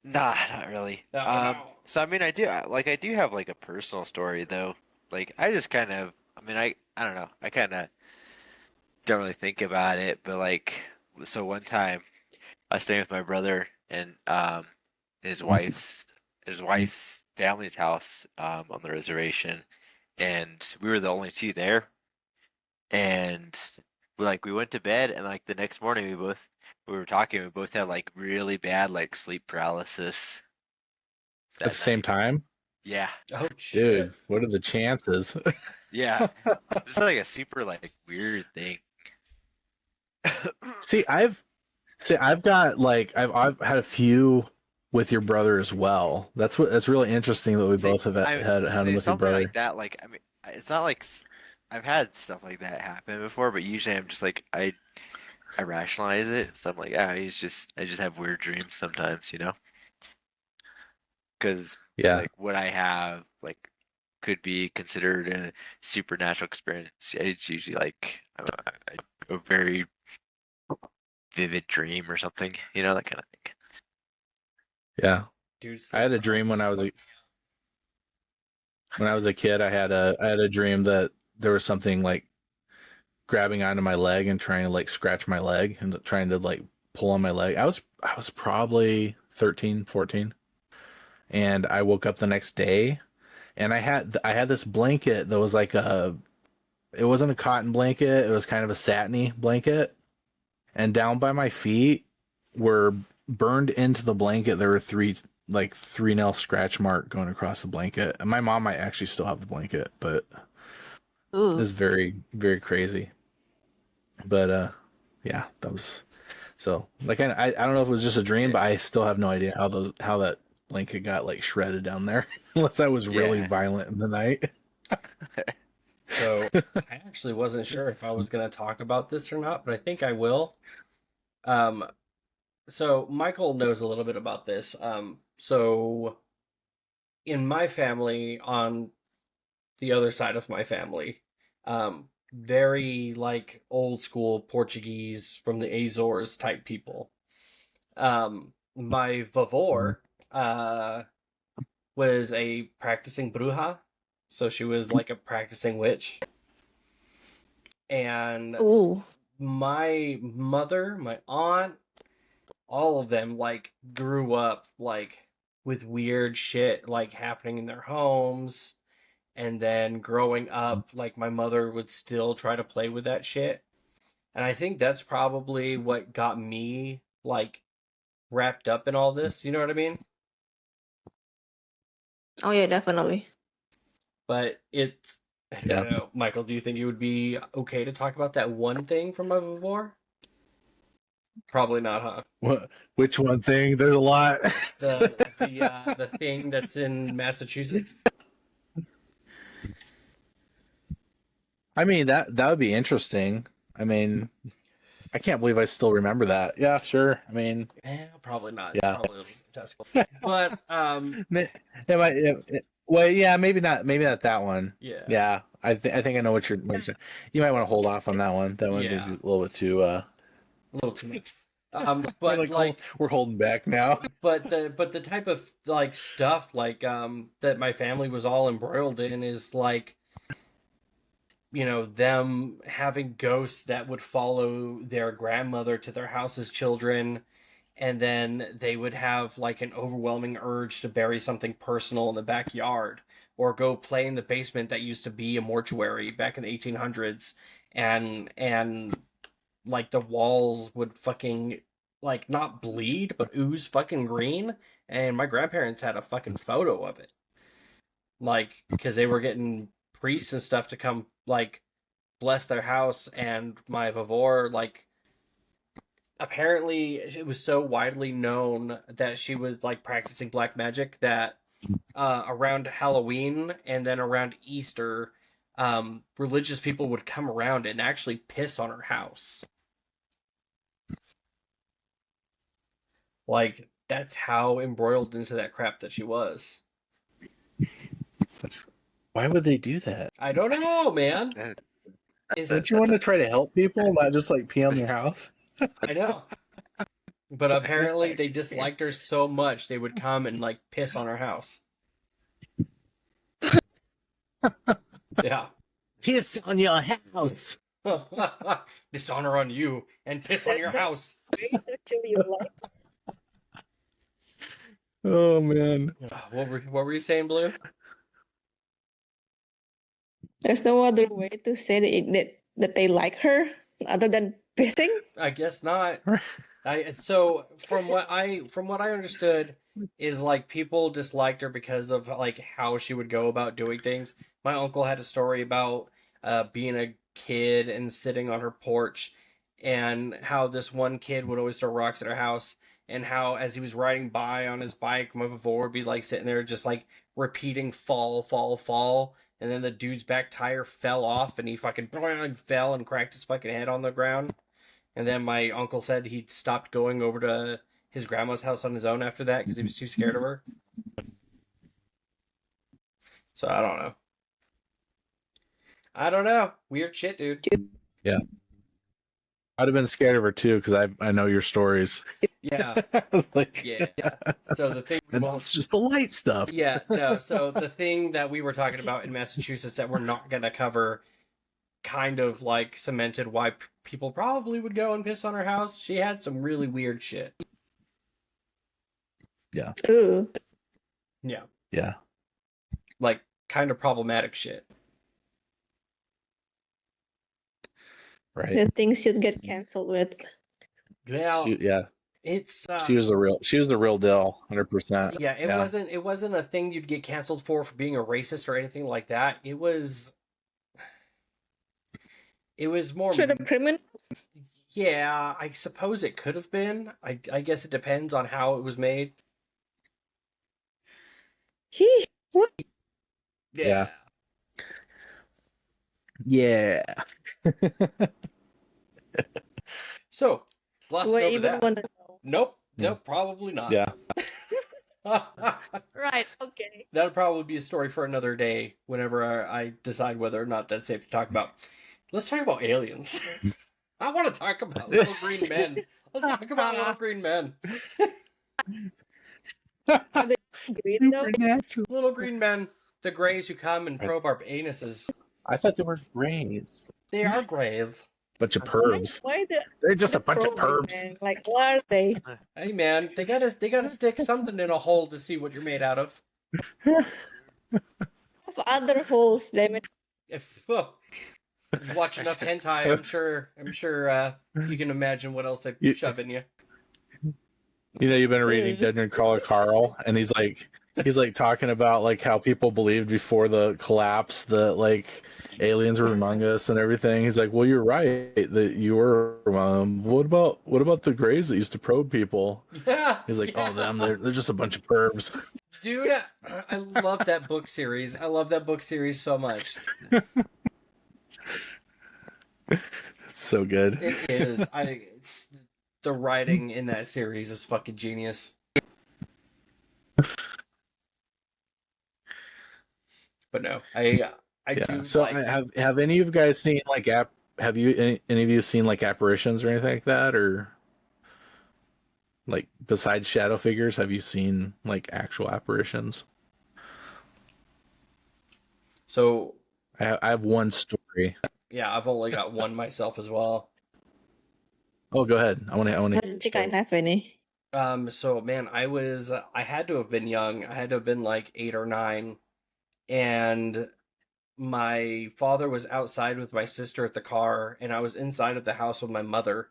Nah, not really. Oh no. So I mean, I do have like a personal story though. Like I just kind of, I mean, I don't know. I kind of don't really think about it, but like, so one time I was staying with my brother and his wife's his wife's family's house on the reservation, and we were the only two there, and we went to bed, and like the next morning we were talking, we both had like really bad like sleep paralysis At the that same night. time, Yeah, Oh shit. dude, what are the chances? yeah, just like a super like weird thing. See, I've got like I've had a few with your brother as well. That's really interesting that we See, both have had them with your something like brother. that. Like, I mean, it's not like I've had stuff like that happen before, but usually I'm just like I rationalize it, so I'm like, ah, I just have weird dreams sometimes, you know? Because Yeah, like what I have like could be considered a supernatural experience. It's usually like a very vivid dream or something, you know, that kind of thing. yeah. Dude, I sleep had a dream paralysis. when I was a kid. I had a dream that there was something like grabbing onto my leg and trying to like scratch my leg and trying to like pull on my leg. I was probably 13, 14, and I woke up the next day and I had this blanket that was like it wasn't a cotton blanket, it was kind of a satiny blanket, and down by my feet were burned into the blanket. There were three nail scratch mark going across the blanket. And my mom might actually still have the blanket, but Ooh. it's very, very crazy. But yeah, that was so like I don't know if it was just a dream, Yeah. but I still have no idea how that blanket got like shredded down there, unless I was really Yeah. violent in the night. So I actually wasn't sure if I was gonna talk about this or not, but I think I will. Um, so Michael knows a little bit about this. So in my family, on the other side of my family, very like old school Portuguese from the Azores type people. My vavor, was a practicing bruja, so she was like a practicing witch, and Ooh. my mother, my aunt, all of them like grew up like with weird shit like happening in their homes, and then growing up, like my mother would still try to play with that shit. And I think that's probably what got me like wrapped up in all this, you know what I mean? Oh yeah, definitely. But it's I Yeah. don't know, Michael, do you think it would be okay to talk about that one thing from my before? Probably not, huh? What? Which one thing? There's a lot. The thing that's in Massachusetts. I mean, that would be interesting. I mean, I can't believe I still remember that. Yeah, sure. I mean, Probably not. Yeah. It's probably a little grotesque. But it might. Well, yeah, maybe not. Maybe not that one. yeah. Yeah, I think I know what you're saying. You might want to hold off on that one. That one would be Yeah. a little bit too. A little too much. We're But like we're holding back now. but the type of like stuff like that my family was all embroiled in is like, you know, them having ghosts that would follow their grandmother to their house as children, and then they would have like an overwhelming urge to bury something personal in the backyard or go play in the basement that used to be a mortuary back in the 1800s, and like the walls would fucking like not bleed but ooze fucking green, and my grandparents had a fucking photo of it, like because they were getting priests and stuff to come like bless their house, and my vavor like apparently it was so widely known that she was like practicing black magic that around Halloween and then around Easter, religious people would come around and actually piss on her house. Like that's how embroiled into that crap that she was. Why would they do that? I don't know, man. That- Don't you want to try to help people, not just like pee on your house? I know. But apparently they disliked her so much they would come and like piss on her house. Yeah. Piss on your house. Dishonor on you and piss on your house. Actually, like Oh man. What were you saying, Blue? there's no other way to say that they like her other than pissing. I guess not. So from what I understood is like people disliked her because of like how she would go about doing things. My uncle had a story about being a kid and sitting on her porch, and how this one kid would always throw rocks at her house, and how as he was riding by on his bike, my vavor would be like sitting there just like repeating fall, fall, fall, and then the dude's back tire fell off and he fucking fell and cracked his fucking head on the ground. And then my uncle said he stopped going over to his grandma's house on his own after that because he was too scared of her. So I don't know. I don't know. Weird shit, dude. Yeah. I'd have been scared of her too because I know your stories. Yeah. Like, Yeah. So the thing. and it's just the light stuff. Yeah. No. So the thing that we were talking about in Massachusetts that we're not gonna cover, kind of like cemented why people probably would go and piss on her house. She had some really weird shit. Ooh. Yeah. Yeah. Like kind of problematic shit. Right. The things you'd get canceled with. Well, Yeah. it's She was the real deal, 100%. yeah, it wasn't a thing you'd get canceled for being a racist or anything like that. It was more Straight up criminal. yeah, I suppose it could have been. I guess it depends on how it was made. Sheesh. What? Yeah. Yeah. So, glossing Do I over even that. want to know? Nope, probably not. Yeah. Right. Okay. That'll probably be a story for another day whenever I decide whether or not that's safe to talk about. Let's talk about aliens. I want to talk about little green men. Let's talk about little green men. Green though? Supernatural. Little green men, the greys who come and probe our anuses. I thought they were rays. They are greys. Bunch of pervs. Why They're just a bunch of probing, pervs. man? Like, what are they? Hey man, they gotta stick something in a hole to see what you're made out of. Have other holes, damn it. If you watch enough hentai, I'm sure you can imagine what else they shove in you. You know, you've been reading Dungeon Crawler Carl, and he's like talking about like how people believed before the collapse that like aliens were among us and everything. He's like, well, you're right that you were. What about the Greys that used to probe people? Yeah. He's like, oh, them, they're just a bunch of pervs. Dude, I love that book series. I love that book series so much. It's so good. It is. The writing in that series is fucking genius. But no, I do. So like, have any of you guys seen like have you any of you seen like apparitions or anything like that, or like besides shadow figures, have you seen like actual apparitions? So I have one story. yeah, I've only got one myself as well. Oh, go ahead. I want I don't think I have any. So man, I had to have been young. I had to have been like 8 or 9, and my father was outside with my sister at the car, and I was inside of the house with my mother,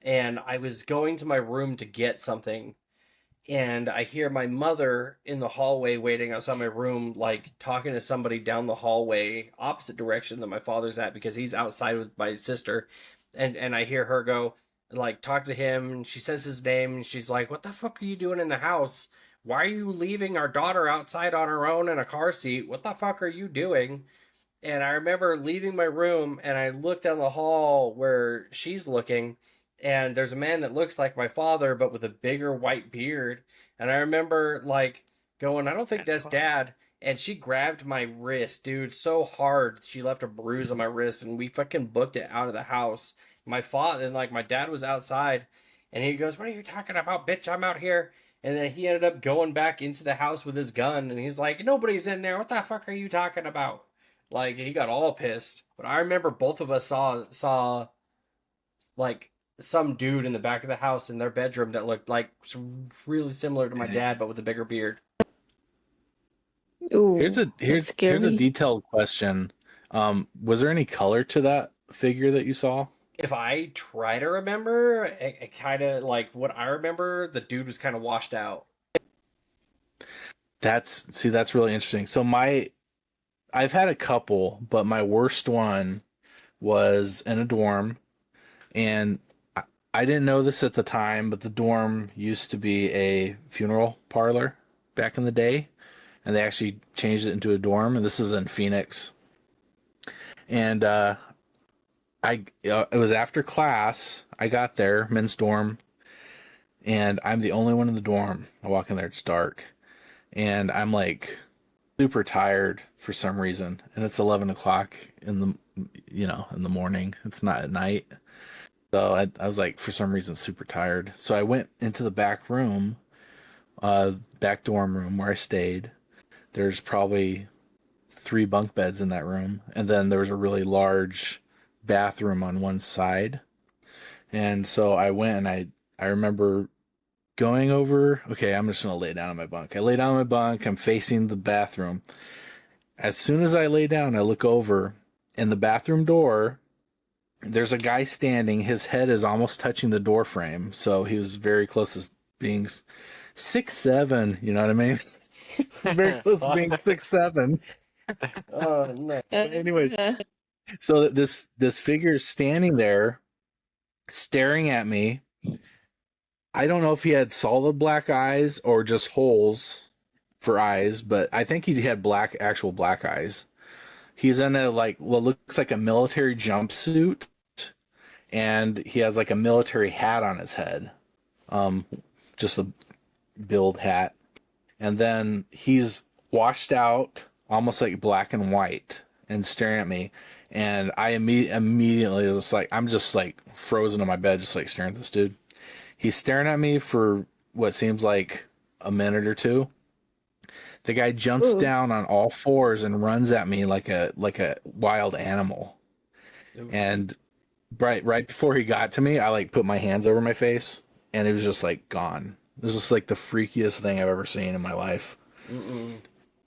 and I was going to my room to get something, and I hear my mother in the hallway waiting outside my room, like talking to somebody down the hallway, opposite direction that my father's at, because he's outside with my sister, and I hear her go, like, talk to him, and she says his name, and she's like, "What the fuck are you doing in the house? Why are you leaving our daughter outside on her own in a car seat? What the fuck are you doing?" And I remember leaving my room, and I looked down the hall where she's looking, and there's a man that looks like my father but with a bigger white beard, and I remember like going, "I don't think that's dad." And she grabbed my wrist, dude, so hard she left a bruise on my wrist, and we fucking booked it out of the house. My father and like my dad was outside, and he goes, "What are you talking about, bitch? I'm out here." And then he ended up going back into the house with his gun, and he's like, "Nobody's in there. What the fuck are you talking about?" Like, he got all pissed. But I remember both of us saw like some dude in the back of the house in their bedroom that looked like really similar to my dad, but with a bigger beard. Ooh, Here's a that's scary. here's a detailed question. Was there any color to that figure that you saw? If I try to remember, it kind of like what I remember, the dude was kind of washed out. That's really interesting. So I've had a couple, but my worst one was in a dorm, and I didn't know this at the time, but the dorm used to be a funeral parlor back in the day, and they actually changed it into a dorm, and this is in Phoenix. And it was after class. I got there, men's dorm, and I'm the only one in the dorm. I walk in there, it's dark, and I'm like super tired for some reason, and it's 11 o'clock in the morning. It's not at night. So I was like, for some reason, super tired. So I went into the back room, back dorm room where I stayed. There's probably 3 bunk beds in that room, and then there was a really large bathroom on one side. And so I went, and I remember going over, okay, I'm just gonna lay down on my bunk. I lay down on my bunk, I'm facing the bathroom. As soon as I lay down, I look over, in the bathroom door, there's a guy standing. His head is almost touching the door frame, so he was very close to being 6'7", you know what I mean? Very close to being 6'7". Oh no! Anyways, so this figure is standing there, staring at me. I don't know if he had solid black eyes or just holes for eyes, but I think he had actual black eyes. He's in a like what looks like a military jumpsuit, and he has like a military hat on his head, just a build hat, and then he's washed out, almost like black and white, and staring at me. And I immediately was like, I'm just like frozen in my bed, just like staring at this dude. He's staring at me for what seems like a minute or two. The guy jumps down on all fours and runs at me like a wild animal. Ooh. And right before he got to me, I like put my hands over my face, and it was just like gone. It was just like the freakiest thing I've ever seen in my life. Mm-mm.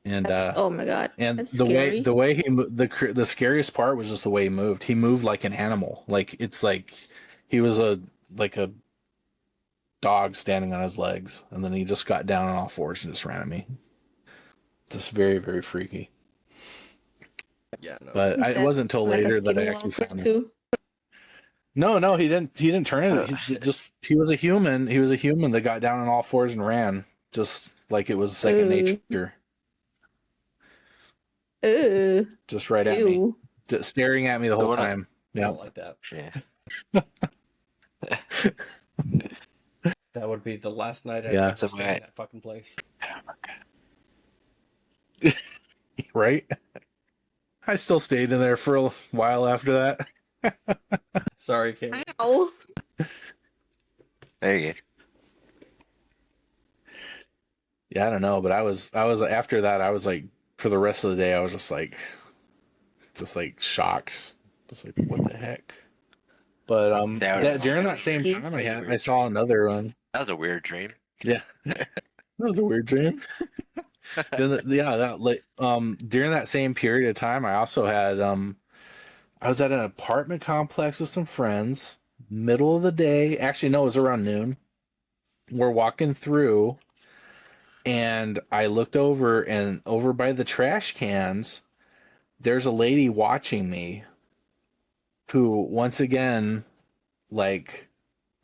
And Oh my god, and that's scary. the way the scariest part was just the way he moved. He moved like an animal. Like it's like he was like a dog standing on his legs, and then he just got down on all fours and just ran at me. Just very, very freaky. Yeah, no. But it That's wasn't until like a later that I actually skinwalker found him. too. No, he didn't. He didn't turn it. Uh, He was a human. He was a human that got down on all fours and ran, just like it was second Ooh. nature, Ooh. just right at me, Ew. just staring at me the whole one I- time. I Yeah, don't like that. yeah. That would be the last night I'd Yeah. ever stay Somewhere- in that fucking place. right. I still stayed in there for a while after that. Sorry, Kate. Ow. There you go. Yeah, I don't know, but I was after that. I was like, for the rest of the day, I was just like shocked, just like what the heck. But during that same time, I saw another one. That was a weird dream. Yeah, that was a weird dream. Then during that same period of time, I also had I was at an apartment complex with some friends, middle of the day. Actually, no, it was around noon. We're walking through, and I looked over, and over by the trash cans, there's a lady watching me who, once again, like,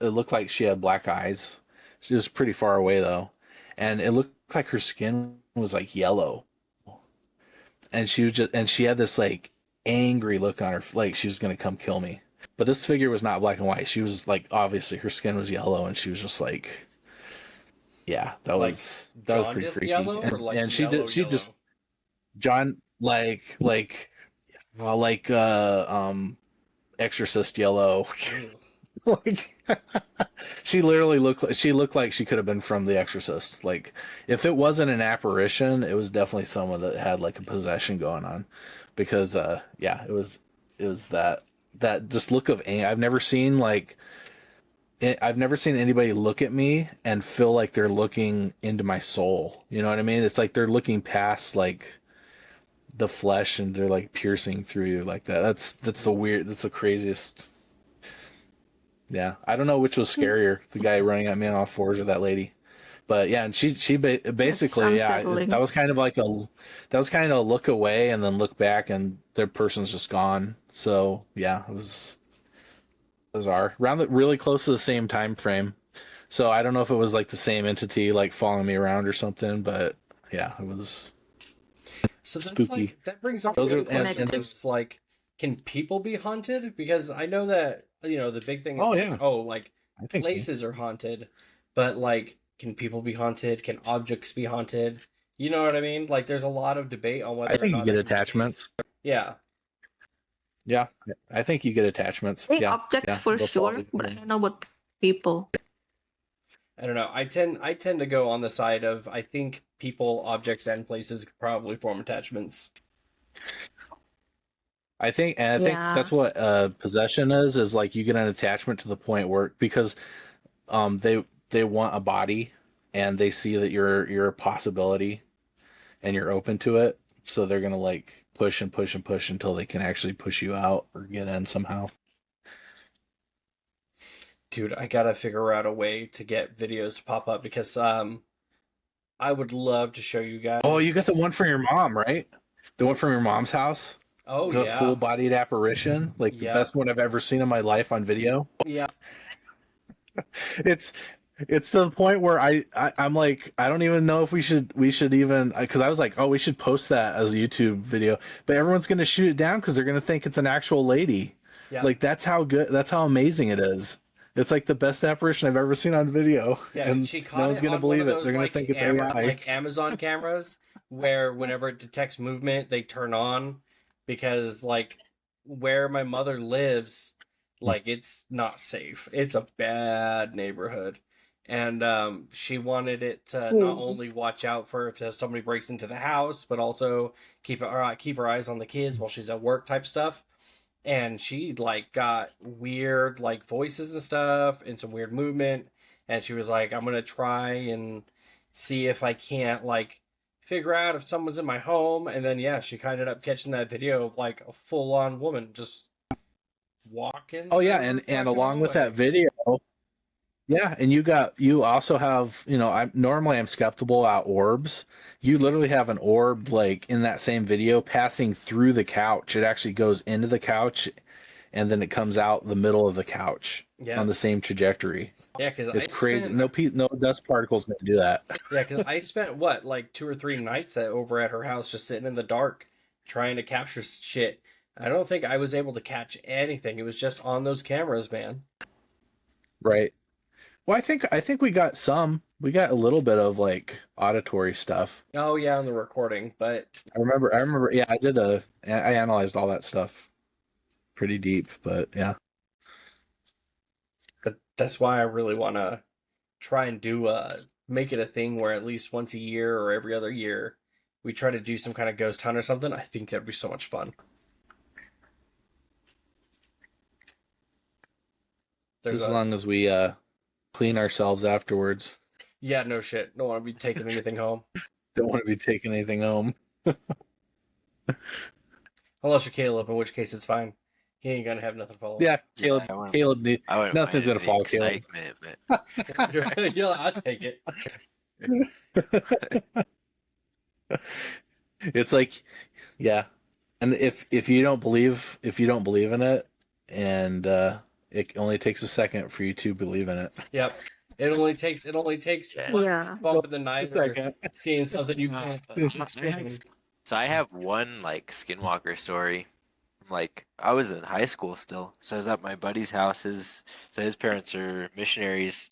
it looked like she had black eyes. She was pretty far away, though. And it looked like her skin was like yellow. And she had this like angry look on her, like she was going to come kill me. But this figure was not black and white. She was like, obviously her skin was yellow, and she was just like, yeah, that Like was pretty jaundice freaky. yellow, or like and she yellow, just yellow? John Exorcist yellow. Ew. Like she looked like she could have been from The Exorcist. Like if it wasn't an apparition, it was definitely someone that had like a possession going on. Because yeah, it was that just look of anger. I've never seen anybody look at me and feel like they're looking into my soul. You know what I mean? It's like they're looking past like the flesh, and they're like piercing through you like that. That's the craziest. Yeah, I don't know which was scarier, the guy running at me on all fours or that lady. But yeah, and she basically, yeah, unsettling. that was kind of like a look away and then look back, and the person's just gone. So yeah, it was bizarre. Really close to the same time frame. So I don't know if it was like the same entity like following me around or something, but yeah, it was. So that's Spooky. like that brings up Those the are- other question. and- It's like, can people be haunted? Because I know that the big thing is Oh, like, yeah. like I think so. places are haunted, but like, can people be haunted? Can objects be haunted? You know what I mean? Like, there's a lot of debate on whether I think or you not get that can be the attachments. case. Yeah. Yeah, I think you get attachments. I think Yeah, objects yeah, for they'll sure, follow you. but I don't know about people. I don't know. I tend to go on the side of I think people, objects, and places could probably form attachments. I think Yeah. that's what possession is like you get an attachment to the point where because they want a body, and they see that you're a possibility and you're open to it, so they're gonna like push and push and push until they can actually push you out or get in somehow. Dude, I gotta figure out a way to get videos to pop up because I would love to show you guys. Oh, you got the one from your mom, right? The one from your mom's house? Oh The yeah. full-bodied apparition, like the Yeah. best one I've ever seen in my life on video. Yeah. It's to the point where I'm like, I don't even know if we should even, because I was like, oh, we should post that as a YouTube video, but everyone's gonna shoot it down because they're gonna think it's an actual lady. Yeah. Like that's how amazing it is. It's like the best apparition I've ever seen on video, Yeah, and she caught no one's it gonna on believe one of it. those, They're gonna like, think it's AI. like Amazon cameras, where whenever it detects movement, they turn on, because like where my mother lives, like it's not safe. It's a bad neighborhood, and she wanted it to not only watch out for if somebody breaks into the house, but also keep her eyes on the kids while she's at work type stuff. and she like got weird like voices and stuff and some weird movement, and she was like, I'm gonna try and see if I can't like figure out if someone's in my home. And then yeah, she kind of ended up catching that video of like a full-on woman just walking Oh yeah, through her and fucking along with that hallway. video, yeah, and you also have, I'm skeptical about orbs. You literally have an orb like in that same video passing through the couch. It actually goes into the couch and then it comes out the middle of the couch Yeah, on the same trajectory. yeah, because It's crazy. No dust particles can do that. yeah, because I spent what like 2 or 3 nights over at her house just sitting in the dark trying to capture shit. I don't think I was able to catch anything. It was just on those cameras, man. Right. Well, I think we got a little bit of like auditory stuff. Oh yeah, on the recording, but I remember yeah, I analyzed all that stuff pretty deep, but yeah. that's why I really want to try and do make it a thing where at least once a year or every other year we try to do some kind of ghost hunt or something. I think that'd be so much fun. There's Just as a long as we clean ourselves afterwards. yeah, no shit. Don't want to be taking anything home Don't want to be taking anything home. unless you're Caleb, in which case it's fine. He ain't gonna have nothing follow. Yeah, Yeah, I wouldn't Nothing's mind gonna the follow Caleb. excitement, but Yeah, I'll take it. It's like, yeah, and if you don't believe in it, and it only takes a second for you to believe in it. Yep. It only takes Yeah. one Yeah. bump in the night or Second. seeing something you can't explain. So I have one like skinwalker story. Like I was in high school still, so I was at my buddy's house. His parents are missionaries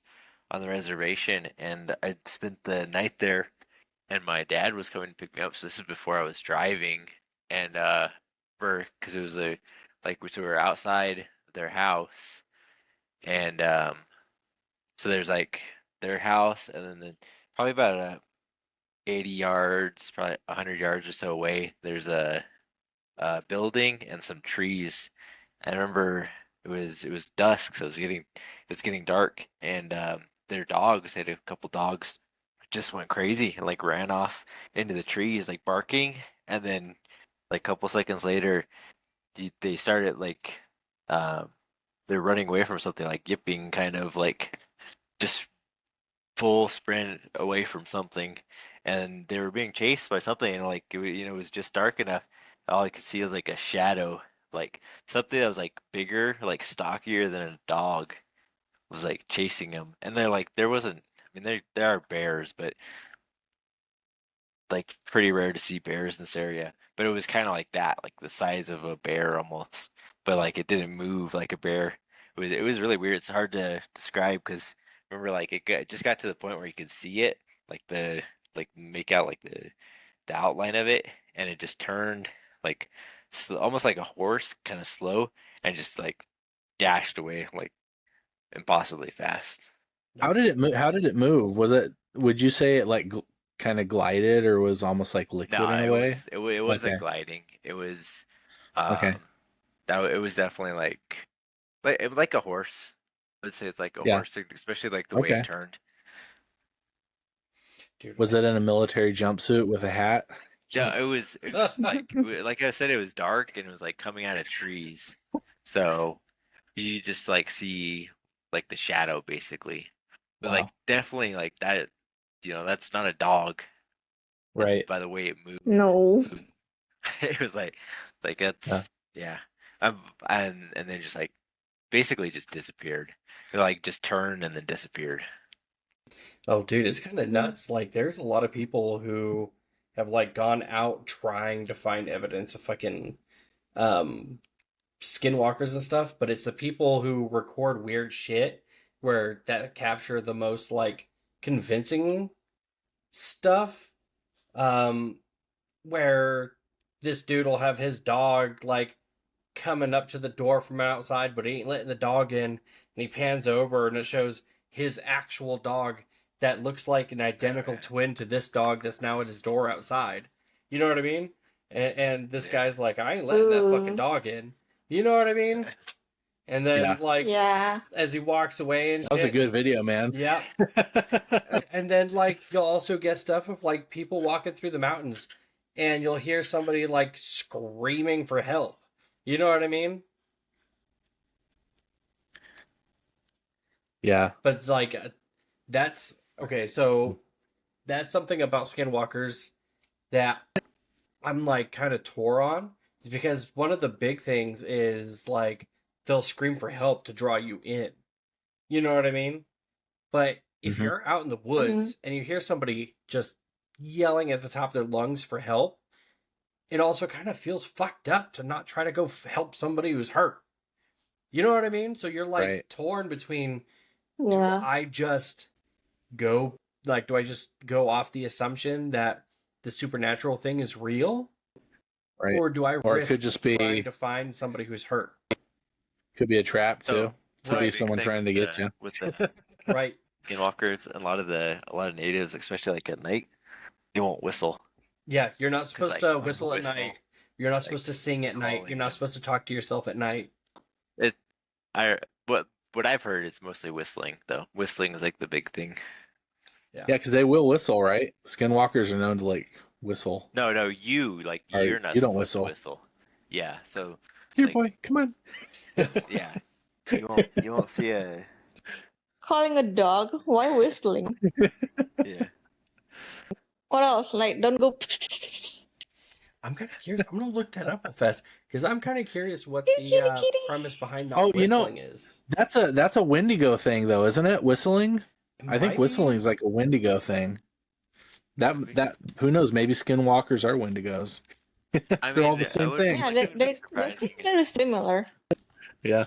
on the reservation, and I spent the night there. And my dad was coming to pick me up. So this is before I was driving, and because it was so we were outside their house, and so there's like their house, and then probably about 80 yards, probably 100 yards or so away, there's a building and some trees. I remember it was dusk, so it's getting dark, and their dogs, they had a couple dogs, just went crazy and like ran off into the trees, like barking, and then like a couple seconds later, they started like um they're running away from something, like yipping, kind of like just full sprint away from something, and they were being chased by something, and like it was just dark enough. All I could see was like a shadow, like something that was like bigger, like stockier than a dog, was like chasing him. And they're like, there wasn't. I mean, there are bears, but like pretty rare to see bears in this area. But it was kind of like that, like the size of a bear almost. But like it didn't move like a bear. It was really weird. It's hard to describe because remember, like it just got to the point where you could see it, like make out like the outline of it, and it just turned like almost like a horse, kind of slow, and just like dashed away like impossibly fast. How did it move? How did it move? Would you say it like kind of glided or was almost like liquid No, in a it way? was it wasn't Okay. gliding. It was Okay. it was definitely like a horse. I'd say it's like a Yeah. horse, especially like the way Okay. it turned. Dude, Was it in a military jumpsuit with a hat? Yeah, it was like I said, it was dark and it was like coming out of trees. So you just like see like the shadow basically. But like Wow. definitely like that, that's not a dog Right. by the way it moved. No. It was like that's Yeah. yeah. And then just like basically just disappeared. It like just turned and then disappeared. oh, dude, it's kind of nuts. Like, there's a lot of people who have like gone out trying to find evidence of fucking um skinwalkers and stuff, but it's the people who record weird shit where that capture the most like convincing stuff. Um, where this dude will have his dog like coming up to the door from outside, but he ain't letting the dog in, and he pans over and it shows his actual dog that looks like an identical twin to this dog that's now at his door outside. You know what I mean? And this Yeah. guy's like, I ain't letting that fucking Ooh. dog in. You know what I mean? And then Yeah. like Yeah. as he walks away and That was a shit. good video, man. Yeah. And then like you'll also get stuff of like people walking through the mountains and you'll hear somebody like screaming for help. You know what I mean? Yeah. But like that's okay, so that's something about skinwalkers that I'm like kind of tore on is because one of the big things is like they'll scream for help to draw you in. You know what I mean? But if Mhm. you're out in the woods and you hear somebody just yelling at the top of their lungs for help, it also kind of feels fucked up to not try to go help somebody who's hurt. You know what I mean? So you're like Right. torn between do Yeah. I just go like do I just go off the assumption that the supernatural thing is real Right. or do I Or it could risk just trying be to find somebody who's hurt? could be a trap too. So Could be Right. someone big trying to thing get you. with the Right. skinwalkers, a lot of natives, especially like at night, they won't whistle Yeah, you're not because supposed like to when you whistle at whistle, night. You're not like supposed to sing at night. You're calling not them. supposed to talk to yourself at night. It, I what I've heard is mostly whistling though. Whistling is like the big thing. Yeah, because they will whistle, right? Skinwalkers are known to like whistle. No, you like Or you're not you don't supposed to whistle. whistle. Yeah, so Here, like boy, come on. yeah, you won't see a Calling a dog? Why whistling? yeah. What else? Like, don't go. I'm kind of curious. I'm gonna look that up real fast because I'm kind of curious what Kitty, the kitty, kitty. premise behind not Oh, you know, whistling is. that's a Wendigo thing though, isn't it? Whistling? It I think might whistling be. is like a Wendigo thing. That who knows? Maybe skinwalkers are Wendigos. I They're all mean, the same thing. Yeah, I wouldn't be they surprised. seem very similar. Yeah.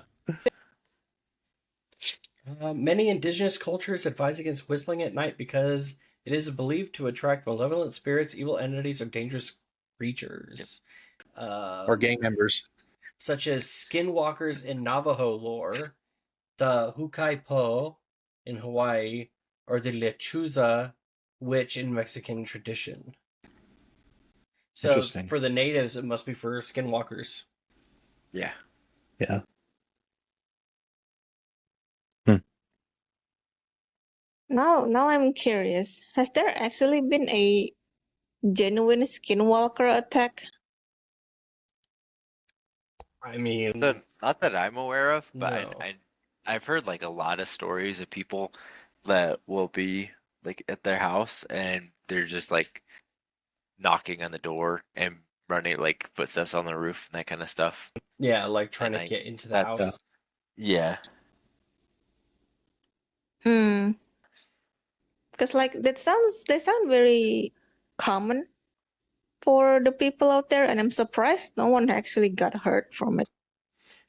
Many indigenous cultures advise against whistling at night because it is believed to attract malevolent spirits, evil entities, or dangerous creatures. Or gang members. Such as skinwalkers in Navajo lore, the Hukai Po in Hawaii, or the Lechuza witch in Mexican tradition. So Interesting. for the natives, it must be for skinwalkers. Yeah. Yeah. Now I'm curious. Has there actually been a genuine skinwalker attack? I mean, Not that I'm aware of, but no. I've heard like a lot of stories of people that will be like at their house and they're just like knocking on the door and running like footsteps on the roof and that kind of stuff Yeah, like trying at to night. get into the That house. yeah. Hmm. Because like they sound very common for the people out there, and I'm surprised no one actually got hurt from it.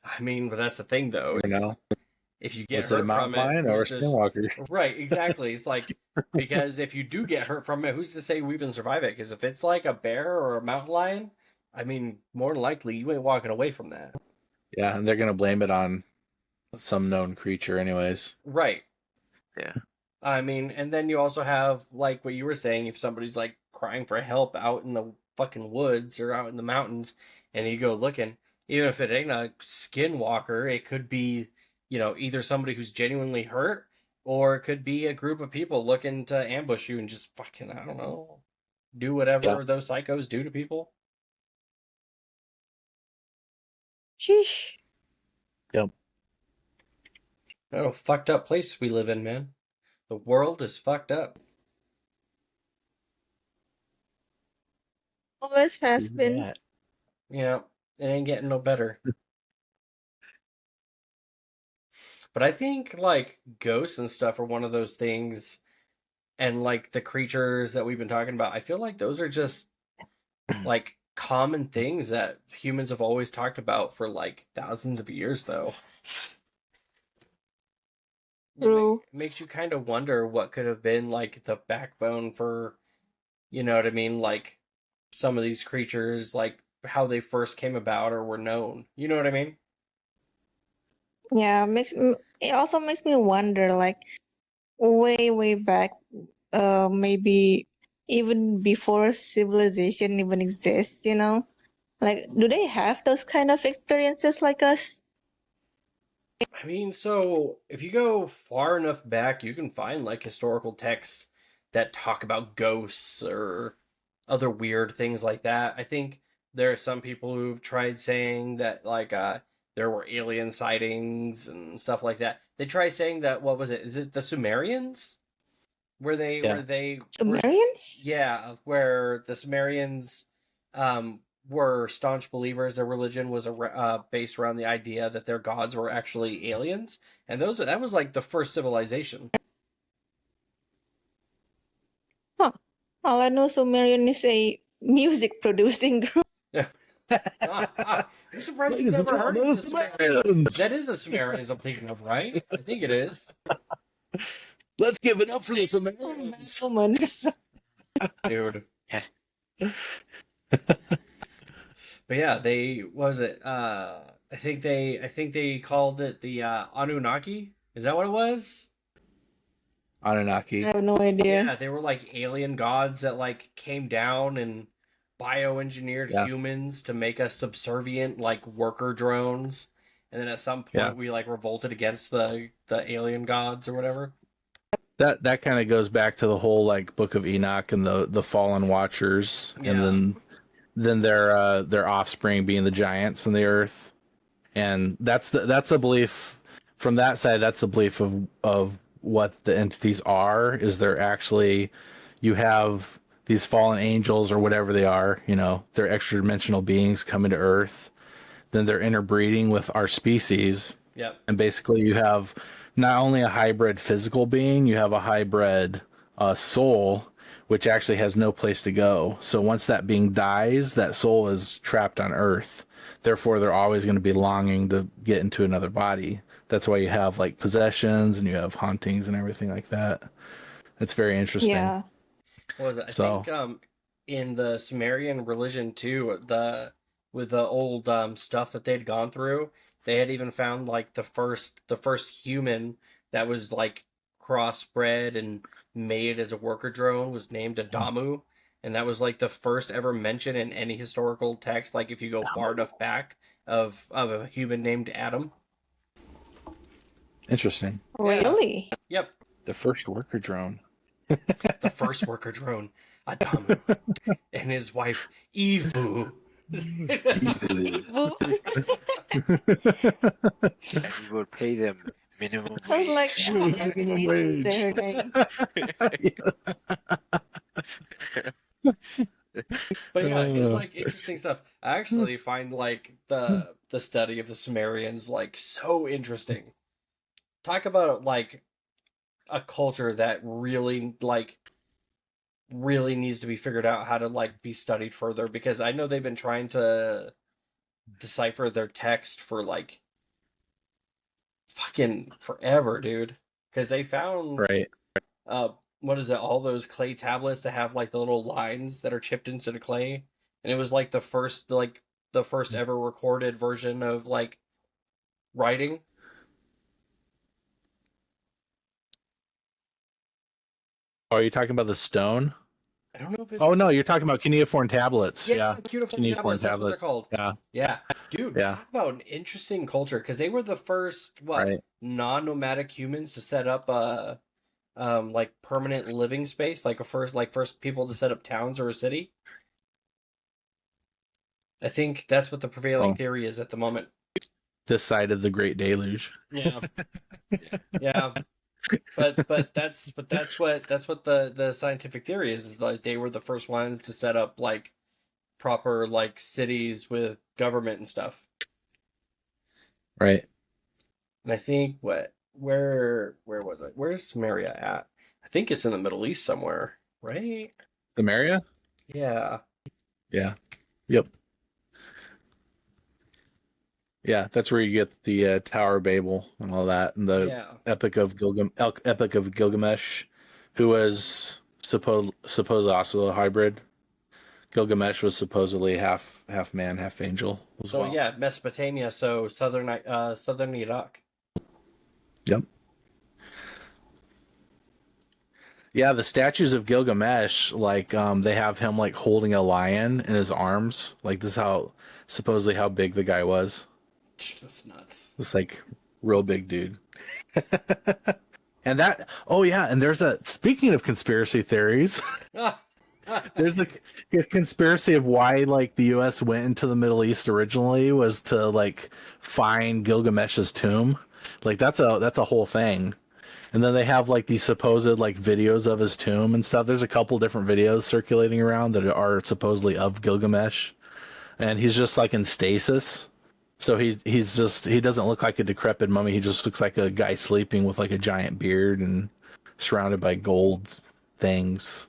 I mean, but that's the thing, though. You know, If you get was it a hurt from mountain it, lion or a who's to... skinwalker? Right, exactly. It's like, because if you do get hurt from it, who's to say we even survive it? Because if it's like a bear or a mountain lion, I mean, more than likely, you ain't walking away from that. Yeah, and they're gonna blame it on some known creature, anyways. Right. Yeah. I mean, and then you also have, like what you were saying, if somebody's like crying for help out in the fucking woods or out in the mountains, and you go looking, even if it ain't a skinwalker, it could be, either somebody who's genuinely hurt, or it could be a group of people looking to ambush you and just fucking, I don't know, do whatever those psychos do to people. Sheesh. Yep. What a fucked up place we live in, man. The world is fucked up. Always has been. That. Yeah, it ain't getting no better. But I think like ghosts and stuff are one of those things, and like the creatures that we've been talking about, I feel like those are just like common things that humans have always talked about for like thousands of years, though. True. It makes you kind of wonder what could have been like the backbone for, you know what I mean, like some of these creatures, like how they first came about or were known. You know what I mean? Yeah, it also makes me wonder, like way back, maybe even before civilization even exists, Like, do they have those kind of experiences like us? I mean, so if you go far enough back, you can find like historical texts that talk about ghosts or other weird things like that. I think there are some people who've tried saying that there were alien sightings and stuff like that. They try saying that what was it? Is it the Sumerians? Where they Yeah. where they were Sumerians? Yeah, where the Sumerians were staunch believers. Their religion was based around the idea that their gods were actually aliens, and that was like the first civilization. Huh. All I know Sumerian is a music producing group. I'm surprised you've Ladies and never heard of gentlemen, the the Sumerians. Sumerians. That is the Sumerians I'm thinking of, right? I think it is. Let's give it up for the Sumerians. Woman. Dude. Yeah. But yeah, they what was it? I think they called it the Anunnaki. Is that what it was? I Anunnaki. have no idea. Yeah, they were like alien gods that like came down and bioengineered Yeah. humans to make us subservient like worker drones. And then at some point Yeah. we like revolted against the alien gods or whatever. That kind of goes back to the whole like Book of Enoch and the fallen watchers, Yeah. and then their offspring being the giants on the earth, and that's a belief from that side. That's the belief of what the entities are. Is they're actually, you have these fallen angels or whatever they are. They're extra dimensional beings coming to Earth. Then they're interbreeding with our species. Yep. And basically, you have not only a hybrid physical being, you have a hybrid soul, which actually has no place to go. So once that being dies, that soul is trapped on Earth. Therefore, they're always going to be longing to get into another body. That's why you have like possessions and you have hauntings and everything like that. It's very interesting. Yeah. What was it? I So- think in the Sumerian religion too, with the old stuff that they'd gone through, they had even found like the first human that was like crossbred and made as a worker drone was named Adamu, and that was like the first ever mention in any historical text. Like if you go far enough back of a human named Adam. Interesting. Really? Yep, The first worker drone. the first worker drone, Adamu, and his wife Evu. And we would pay them minimum I was like, wage. Minimum wage. their name. But yeah, it's like interesting stuff. I actually find like the study of the Sumerians like so interesting. Talk about like a culture that really needs to be figured out how to like be studied further, because I know they've been trying to decipher their text for like fucking forever, dude. Because they found Right. what is it? All those clay tablets that have like the little lines that are chipped into the clay, and it was like the first ever recorded version of like writing. Oh, are you talking about the stone? I don't know if it's. Oh no, you're talking about cuneiform tablets. Yeah, cuneiform Cuneiform tablets. That's what they're tablets. called. Yeah. Yeah, dude, Yeah. talk about an interesting culture, because they were the first Right. non-nomadic humans to set up a like permanent living space, like first people to set up towns or a city. I think that's what the prevailing Oh. theory is at the moment. This side of the Great Deluge. Yeah, yeah, but that's what the scientific theory is like they were the first ones to set up like proper like cities with government and stuff. Right. And I think where was it? Where's Samaria at? I think it's in the Middle East somewhere, right? Samaria? Yeah. Yeah. Yep. Yeah, that's where you get the Tower of Babel and all that, and the Yeah. Epic of Gilgamesh, who was supposed also a hybrid. Gilgamesh was supposedly half man, half angel as So well. yeah, Mesopotamia, so southern Iraq. Yep. Yeah, the statues of Gilgamesh, like they have him like holding a lion in his arms. Like this is how supposedly how big the guy was. That's nuts. This like real big dude. And that oh yeah, and there's a speaking of conspiracy theories, there's a conspiracy of why like the US went into the Middle East originally was to like find Gilgamesh's tomb. Like that's a whole thing. And then they have like these supposed like videos of his tomb and stuff. There's a couple different videos circulating around that are supposedly of Gilgamesh, and he's just like in stasis. So he doesn't look like a decrepit mummy. He just looks like a guy sleeping with like a giant beard and surrounded by gold things.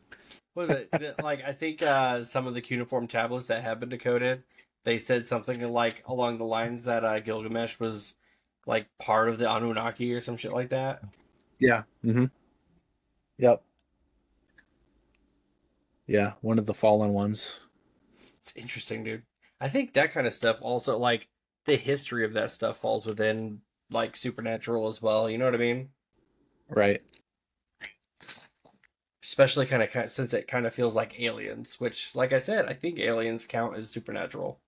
What was it? Like, I think some of the cuneiform tablets that have been decoded, they said something like along the lines that Gilgamesh was like part of the Anunnaki or some shit like that. Yeah. Mm-hmm. Yep. Yeah, one of the fallen ones. It's interesting, dude. I think that kind of stuff also, like, the history of that stuff falls within, like, supernatural as well. You know what I mean? Right. Especially kind of since it kind of feels like aliens, which, like I said, I think aliens count as supernatural.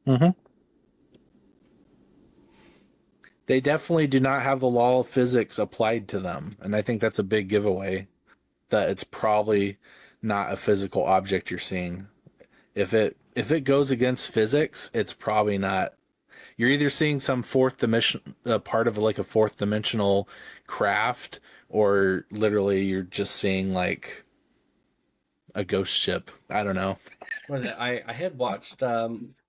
Mm-hmm. They definitely do not have the law of physics applied to them, and I think that's a big giveaway that it's probably not a physical object you're seeing. If it goes against physics, it's probably not. You're either seeing some fourth dimension, part of like a fourth dimensional craft, or literally you're just seeing like a ghost ship. I don't know. What was it? I had watched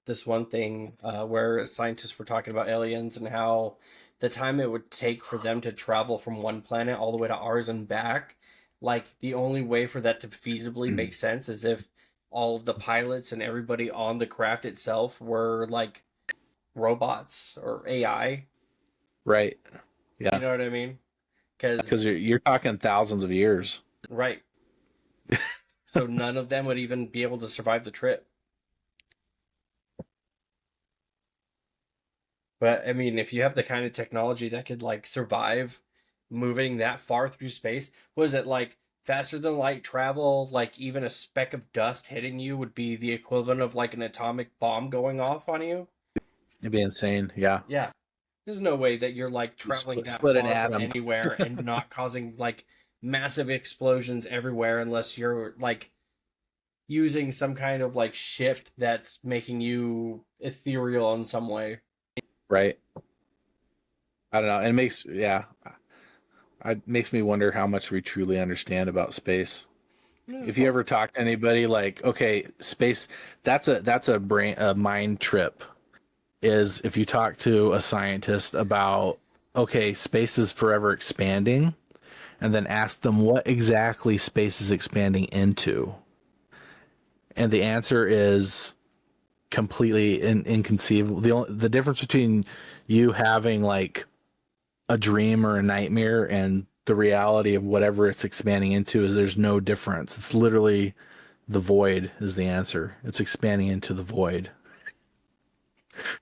this one thing where scientists were talking about aliens and how the time it would take for them to travel from one planet all the way to ours and back. Like, the only way for that to feasibly make sense is if all of the pilots and everybody on the craft itself were like robots or AI. Right. You Yeah. know what I mean? Because you're talking thousands of years. Right. So none of them would even be able to survive the trip. But I mean, if you have the kind of technology that could like survive moving that far through space, was it like faster than light travel? Like even a speck of dust hitting you would be the equivalent of like an atomic bomb going off on you? It'd be insane. Yeah. Yeah. There's no way that you're like traveling that Split an far from atom. anywhere and not causing like massive explosions everywhere unless you're like using some kind of like shift that's making you ethereal in some way. Right. I don't know. It makes it makes me wonder how much we truly understand about space. If you ever talk to anybody like, okay, space, that's a mind trip. Is if you talk to a scientist about, okay, space is forever expanding, and then ask them what exactly space is expanding into, and the answer is completely inconceivable. The difference between you having like a dream or a nightmare and the reality of whatever it's expanding into is there's no difference. It's literally the void is the answer. It's expanding into the void.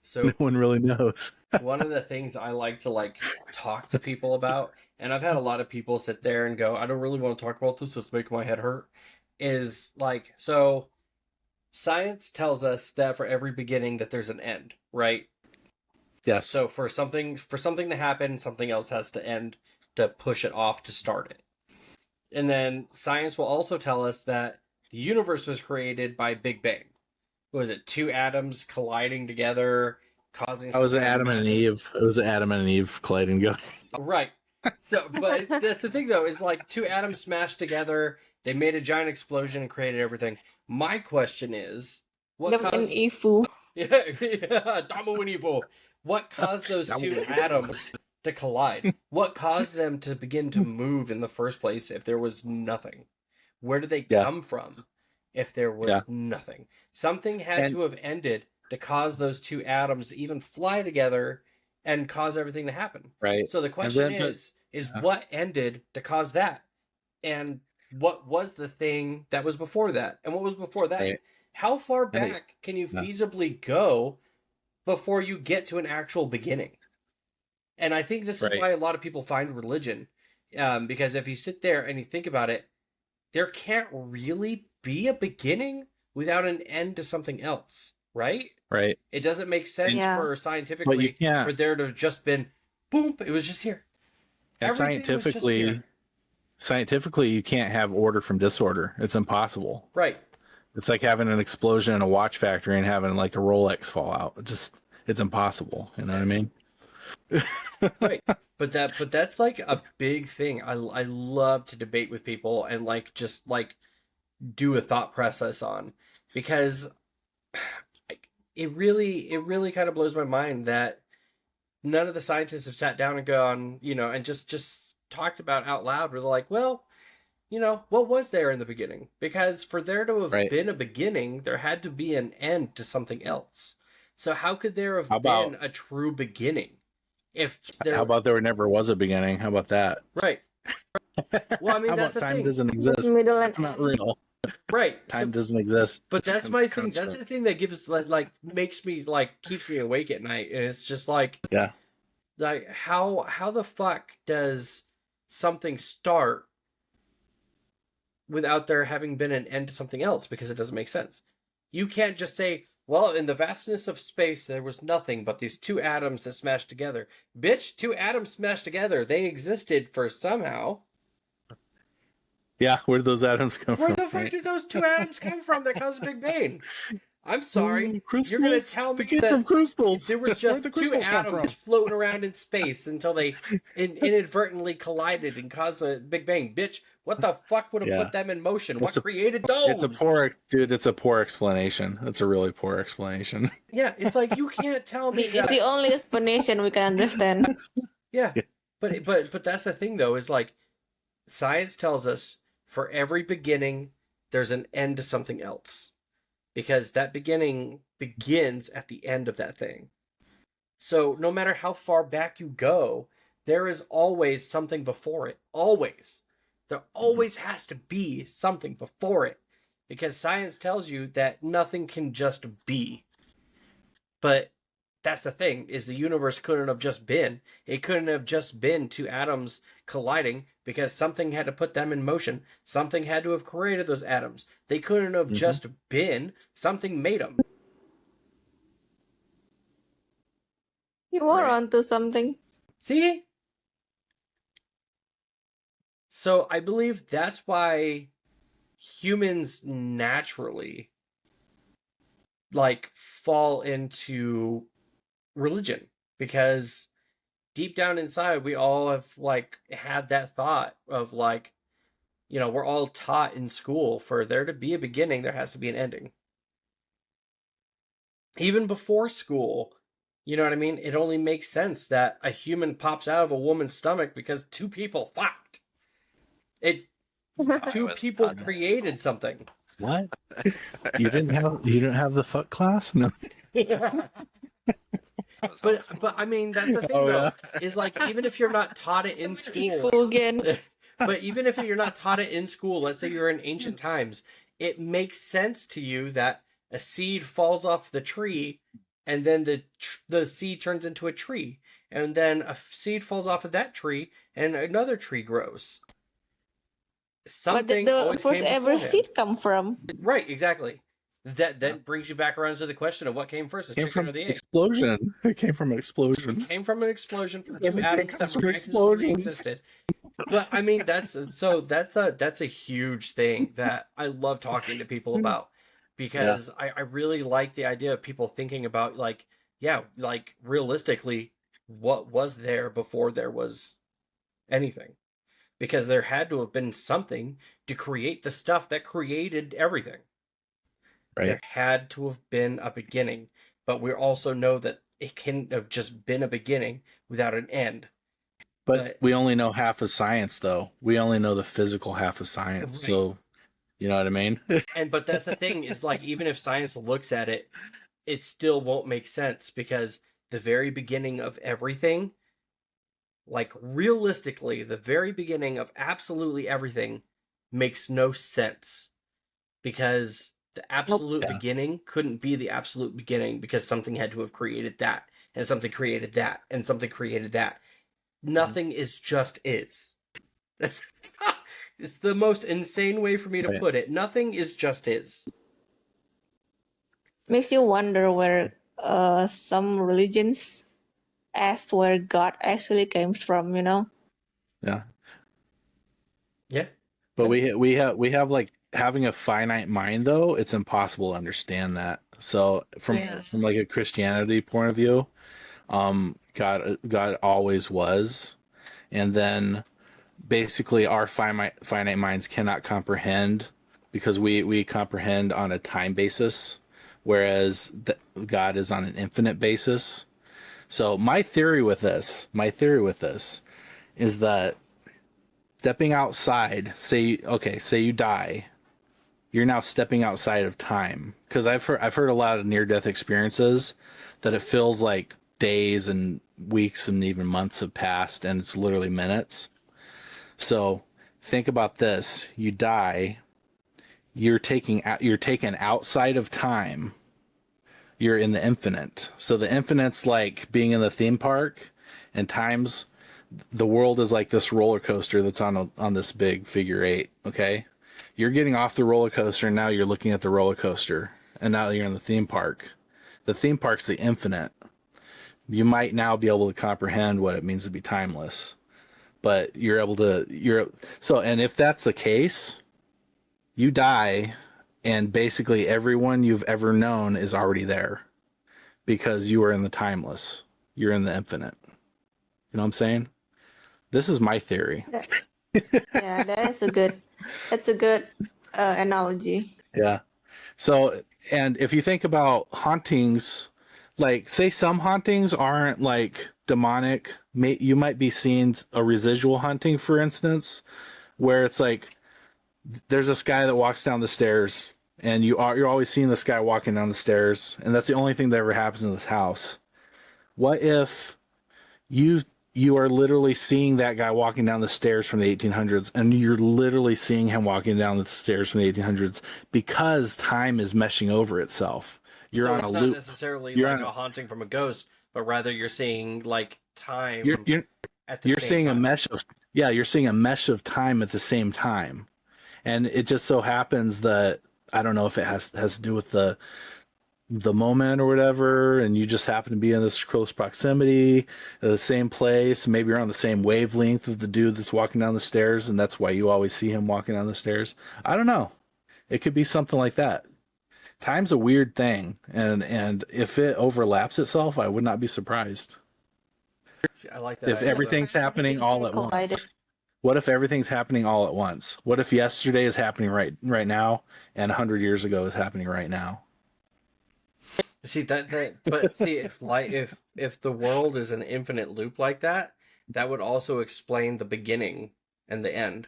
So No one really knows. one of the things I like to like talk to people about, and I've had a lot of people sit there and go, I don't really want to talk about this, it's making my head hurt, is like, so science tells us that for every beginning that there's an end, right? Yes. So for something to happen, something else has to end to push it off to start it. And then science will also tell us that the universe was created by Big Bang. What was it? Two atoms colliding together, causing. I was Adam and Eve. It was Adam and Eve colliding. Right. So, but that's the thing, though, is like two atoms smashed together. They made a giant explosion and created everything. My question is, what Adam and caused? Eve. Yeah, Damu and Evil. What caused those two atoms to collide? What caused them to begin to move in the first place if there was nothing? Where did they come from if there was nothing? Something had to have ended to cause those two atoms to even fly together and cause everything to happen. Right. So the question is what ended to cause that? And what was the thing that was before that? And what was before that? Right. How far back can you feasibly go before you get to an actual beginning? And I think this is why a lot of people find religion, Because if you sit there and you think about it, there can't really be a beginning without an end to something else, right? Right. It doesn't make sense Yeah. for But you scientifically for can't. there to have just been boom, it was just here. And Everything was just here. scientifically, you can't have order from disorder. It's impossible. Right. It's like having an explosion in a watch factory and having like a Rolex fall out. It's impossible. You know what I mean? Right. But that's like a big thing. I love to debate with people and like just like do a thought process on, because like, it really kind of blows my mind that none of the scientists have sat down and gone, and just talked about out loud where they're like, well, what was there in the beginning? Because for there to have Right. been a beginning, there had to be an end to something else. So how could there How have about been a true beginning if how about there never was a beginning? How about that? right? Well, I mean, How that's about the time thing. doesn't There's exist? middle and It's not end. real. Right. Time doesn't exist. But It's a that's my thing. That's construct. the thing that gives like makes me like keeps me awake at night, and it's just like Yeah. how the fuck does something start without there having been an end to something else? Because it doesn't make sense. You can't just say, well, in the vastness of space there was nothing but these two atoms that smashed together. Bitch, two atoms smashed together. They existed for somehow. Yeah. Where did those atoms come Where from? the fuck right? did those two atoms come from that caused the Big Bang? I'm sorry. Crystals? You're gonna tell me They came that from crystals. there was Where'd just the two crystals come from? atoms floating around in space until they inadvertently collided and caused a Big Bang. Bitch, what the fuck would have Yeah. put them in motion? What It's a- created those? It's a poor explanation. It's a really poor explanation. Yeah, it's like you can't tell me It's that. the only explanation we can understand. Yeah, but that's the thing though, is like science tells us for every beginning there's an end to something else, because that beginning begins at the end of that thing. So no matter how far back you go, there is always something before it. Always. There always has to be something before it, because science tells you that nothing can just be. But that's the thing, is the universe couldn't have just been. It couldn't have just been two atoms colliding, because something had to put them in motion. Something had to have created those atoms. They couldn't have just been. Something made them. You were Right. onto something. See? So I believe that's why humans naturally like fall into religion, because deep down inside we all have like had that thought of like, we're all taught in school for there to be a beginning there has to be an ending. Even before school, you know what I mean? It only makes sense that a human pops out of a woman's stomach because two people fucked. Two wasn't people taught that in created something. What? You didn't have the fuck class? No. But I mean, that's the thing Oh, though, yeah. is like even if you're not taught it in school, Full again. but even if you're not taught it in school, let's say you're in ancient times, it makes sense to you that a seed falls off the tree, and then the seed turns into a tree, and then a seed falls off of that tree, and another tree grows. Where Something did the always first came ever beforehand. seed come from? Right, exactly. That brings you back around to the question of what came first, the Came chicken from or the an egg. explosion. It came from an explosion. Came from an explosion from two Everything atoms comes that from miraculously explosions. existed. But I mean, that's a huge thing that I love talking to people about, because I really like the idea of people thinking about like, yeah, like realistically, what was there before there was anything? Because there had to have been something to create the stuff that created everything. Right. There had to have been a beginning, but we also know that it couldn't have just been a beginning without an end. But we only know half of science, though. We only know the physical half of science. Right. So, you know what I mean? But that's the thing, is like, even if science looks at it, it still won't make sense, because the very beginning of everything, like realistically, the very beginning of absolutely everything makes no sense, because the absolute Yeah. beginning couldn't be the absolute beginning, because something had to have created that, and something created that, and something created that. Nothing is just is. That's it's the most insane way for me to Right. put it. Nothing is just is. Makes you wonder where some religions ask where God actually comes from, you know? Yeah. Yeah. But we have like having a finite mind though, it's impossible to understand that. So Yeah. from like a Christianity point of view, God always was, and then basically our finite minds cannot comprehend because we comprehend on a time basis, whereas God is on an infinite basis. So my theory with this is that stepping outside, say you die, you're now stepping outside of time. Because I've heard a lot of near death experiences that it feels like days and weeks and even months have passed, and it's literally minutes. So think about this: you die, you're taken outside of time. You're in the infinite. So the infinite's like being in the theme park, and times the world is like this roller coaster that's on this big figure eight. Okay, you're getting off the roller coaster, and now you're looking at the roller coaster, and now you're in the theme park. The theme park's the infinite. You might now be able to comprehend what it means to be timeless, but and if that's the case, you die, and basically everyone you've ever known is already there because you are in the timeless. You're in the infinite. You know what I'm saying? This is my theory. Yeah, that's a good analogy. Yeah. So, and if you think about hauntings, like say some hauntings aren't like demonic, you might be seeing a residual haunting, for instance, where it's like there's this guy that walks down the stairs, and you're always seeing this guy walking down the stairs, and that's the only thing that ever happens in this house. What if you you are literally seeing that guy walking down the stairs from the 1800s, and you're literally seeing him walking down the stairs from the 1800s because time is meshing over itself. You're So on it's a not loop. necessarily You're like on a haunting from a ghost, but rather you're seeing like time you're at the you're same seeing time. you're seeing a mesh of time at the same time. And it just so happens that I don't know if it has to do with the moment or whatever, and you just happen to be in this close proximity, the same place. Maybe you're on the same wavelength as the dude that's walking down the stairs, and that's why you always see him walking down the stairs. I don't know. It could be something like that. Time's a weird thing, and if it overlaps itself, I would not be surprised. See, I like that If idea. everything's happening all at Collided. once. What if everything's happening all at once? What if yesterday is happening right now, and 100 years ago is happening right now? See but see if the world is an infinite loop like that, that would also explain the beginning and the end.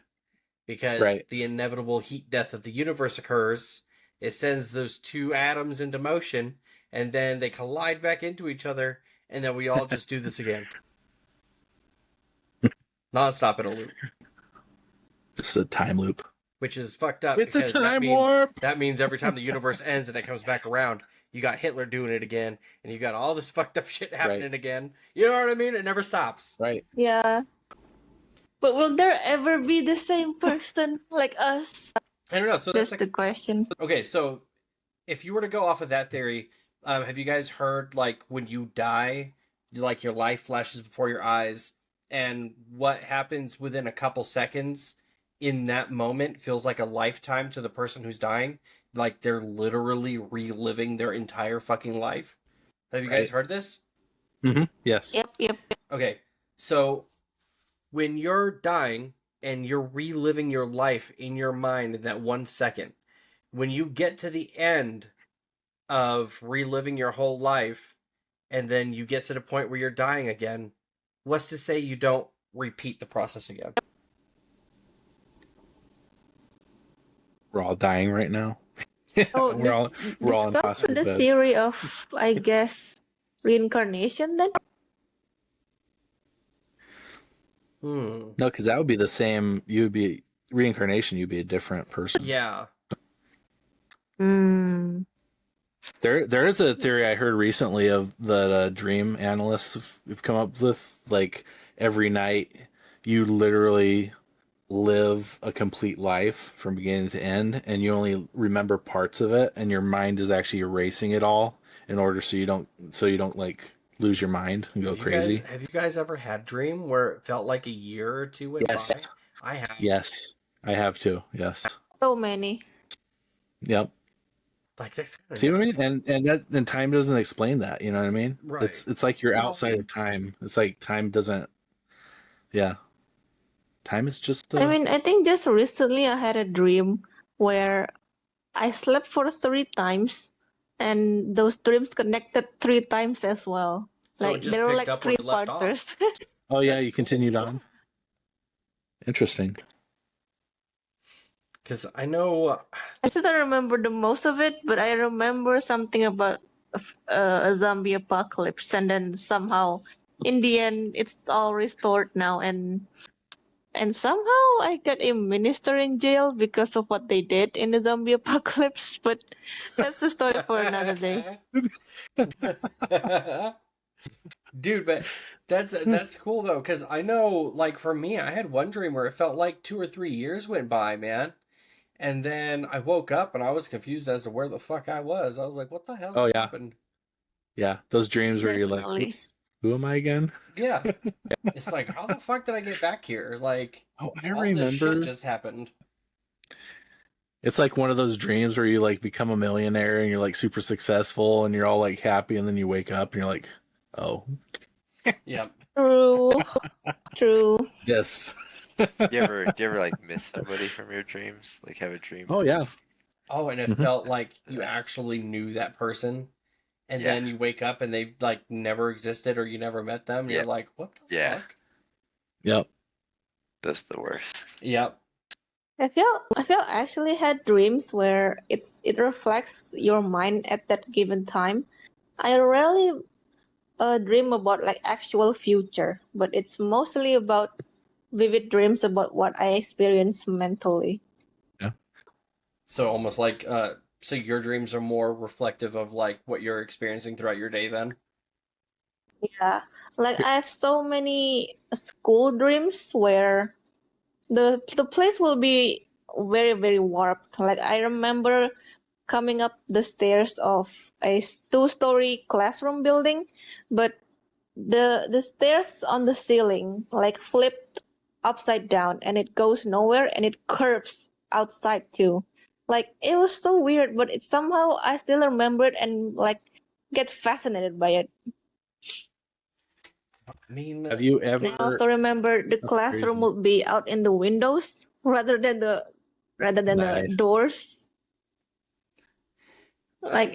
Because Right. the inevitable heat death of the universe occurs, it sends those two atoms into motion, and then they collide back into each other, and then we all just do this again. Non-stop in a loop. Just a time loop. Which is fucked up. It's a because time warp. That means every time the universe ends and it comes back around, you got Hitler doing it again, and you got all this fucked up shit happening Right. again. You know what I mean? It never stops. Right. Yeah. But will there ever be the same person like us? I don't know. So That's that's the question. okay. So if you were to go off of that theory, have you guys heard like when you die, like your life flashes before your eyes, and what happens within a couple seconds in that moment feels like a lifetime to the person who's dying? Like they're literally reliving their entire fucking life. Have you guys Right. heard this? Mm-hmm. Yes. Yep. Okay, so when you're dying and you're reliving your life in your mind in that 1 second, when you get to the end of reliving your whole life and then you get to the point where you're dying again, what's to say you don't repeat the process again? We're all dying right now. Oh, we're all in this comes to hospital the beds. theory of, I guess, reincarnation then? No, because that would be the same. You would be reincarnation. You'd be a different person. Yeah. Hmm. There is a theory I heard recently of that dream analysts have come up with. Like every night, you literally live a complete life from beginning to end, and you only remember parts of it, and your mind is actually erasing it all in order so you don't like lose your mind and go crazy. Have you guys ever had dream where it felt like a year or two went Yes. by? I have. Yes. I have to. Yes. So many. Yep. Like that's kind of See what I mean? nuts. And that then time doesn't explain that, you know what I mean? Right. It's like you're No. outside of time. It's like time doesn't yeah. Time is just I mean, I think just recently I had a dream where I slept for 3 times, and those dreams connected 3 times as well. So it Like just there were picked like up where three you left off. partners. Oh yeah, That's you cool. continued on. Interesting. Because I know I still don't remember the most of it, but I remember something about a zombie apocalypse, and then somehow, in the end, it's all restored now, and somehow I got a minister in jail because of what they did in the zombie apocalypse. But that's the story for another day. Dude, but that's cool though, because I know, like for me, I had one dream where it felt like 2 or 3 years went by, man, and then I woke up and I was confused as to where the fuck I was. I was like, "What the hell Oh just yeah. happened?" Yeah. Those dreams where you're like, Definitely. who am I again? Yeah, it's like, how the fuck did I get back here? Like, Oh, I all this shit remember. just happened. It's like one of those dreams where you like become a millionaire and you're like super successful and you're all like happy, and then you wake up and you're like, oh, Yeah. True. True. yes. Do you ever like miss somebody from your dreams? Like have a dream? Oh, that's yeah. just- Oh, and it Mhm. felt like you actually knew that person, and Yeah. then you wake up and they like never existed or you never met them. And Yeah. You're like, what the Yeah. fuck? Yep. That's the worst. Yep. I feel I actually had dreams where it reflects your mind at that given time. I rarely dream about like actual future, but it's mostly about vivid dreams about what I experience mentally. So almost like so your dreams are more reflective of like what you're experiencing throughout your day then? Yeah, like I have so many school dreams where the place will be very very warped. Like I remember coming up the stairs of a two-story classroom building, but the stairs on the ceiling like flipped upside down and it goes nowhere and it curves outside too. Like it was so weird, but it somehow I still remember it and like get fascinated by it. I mean, Have you And I ever? also remember the That's classroom crazy. would be out in the windows rather than the Nice. doors. Like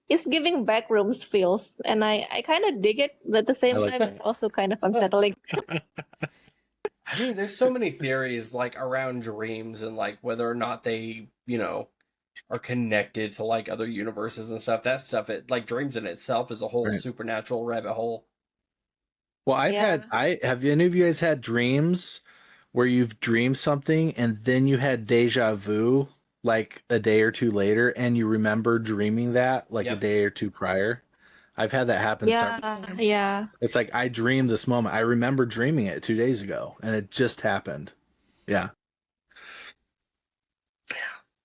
it's giving back rooms feels, and I kind of dig it, but at the I same like time that. it's also kind of unsettling. I mean, there's so many theories like around dreams and like whether or not they, are connected to like other universes and stuff. That stuff, it like dreams in itself is a whole Right. supernatural rabbit hole. Well, Yeah. I have any of you guys had dreams where you've dreamed something and then you had deja vu like a day or two later and you remember dreaming that like a Yep. day or two prior? I've had that happen several Yeah, times. yeah. It's like I dreamed this moment. I remember dreaming it 2 days ago and it just happened. Yeah.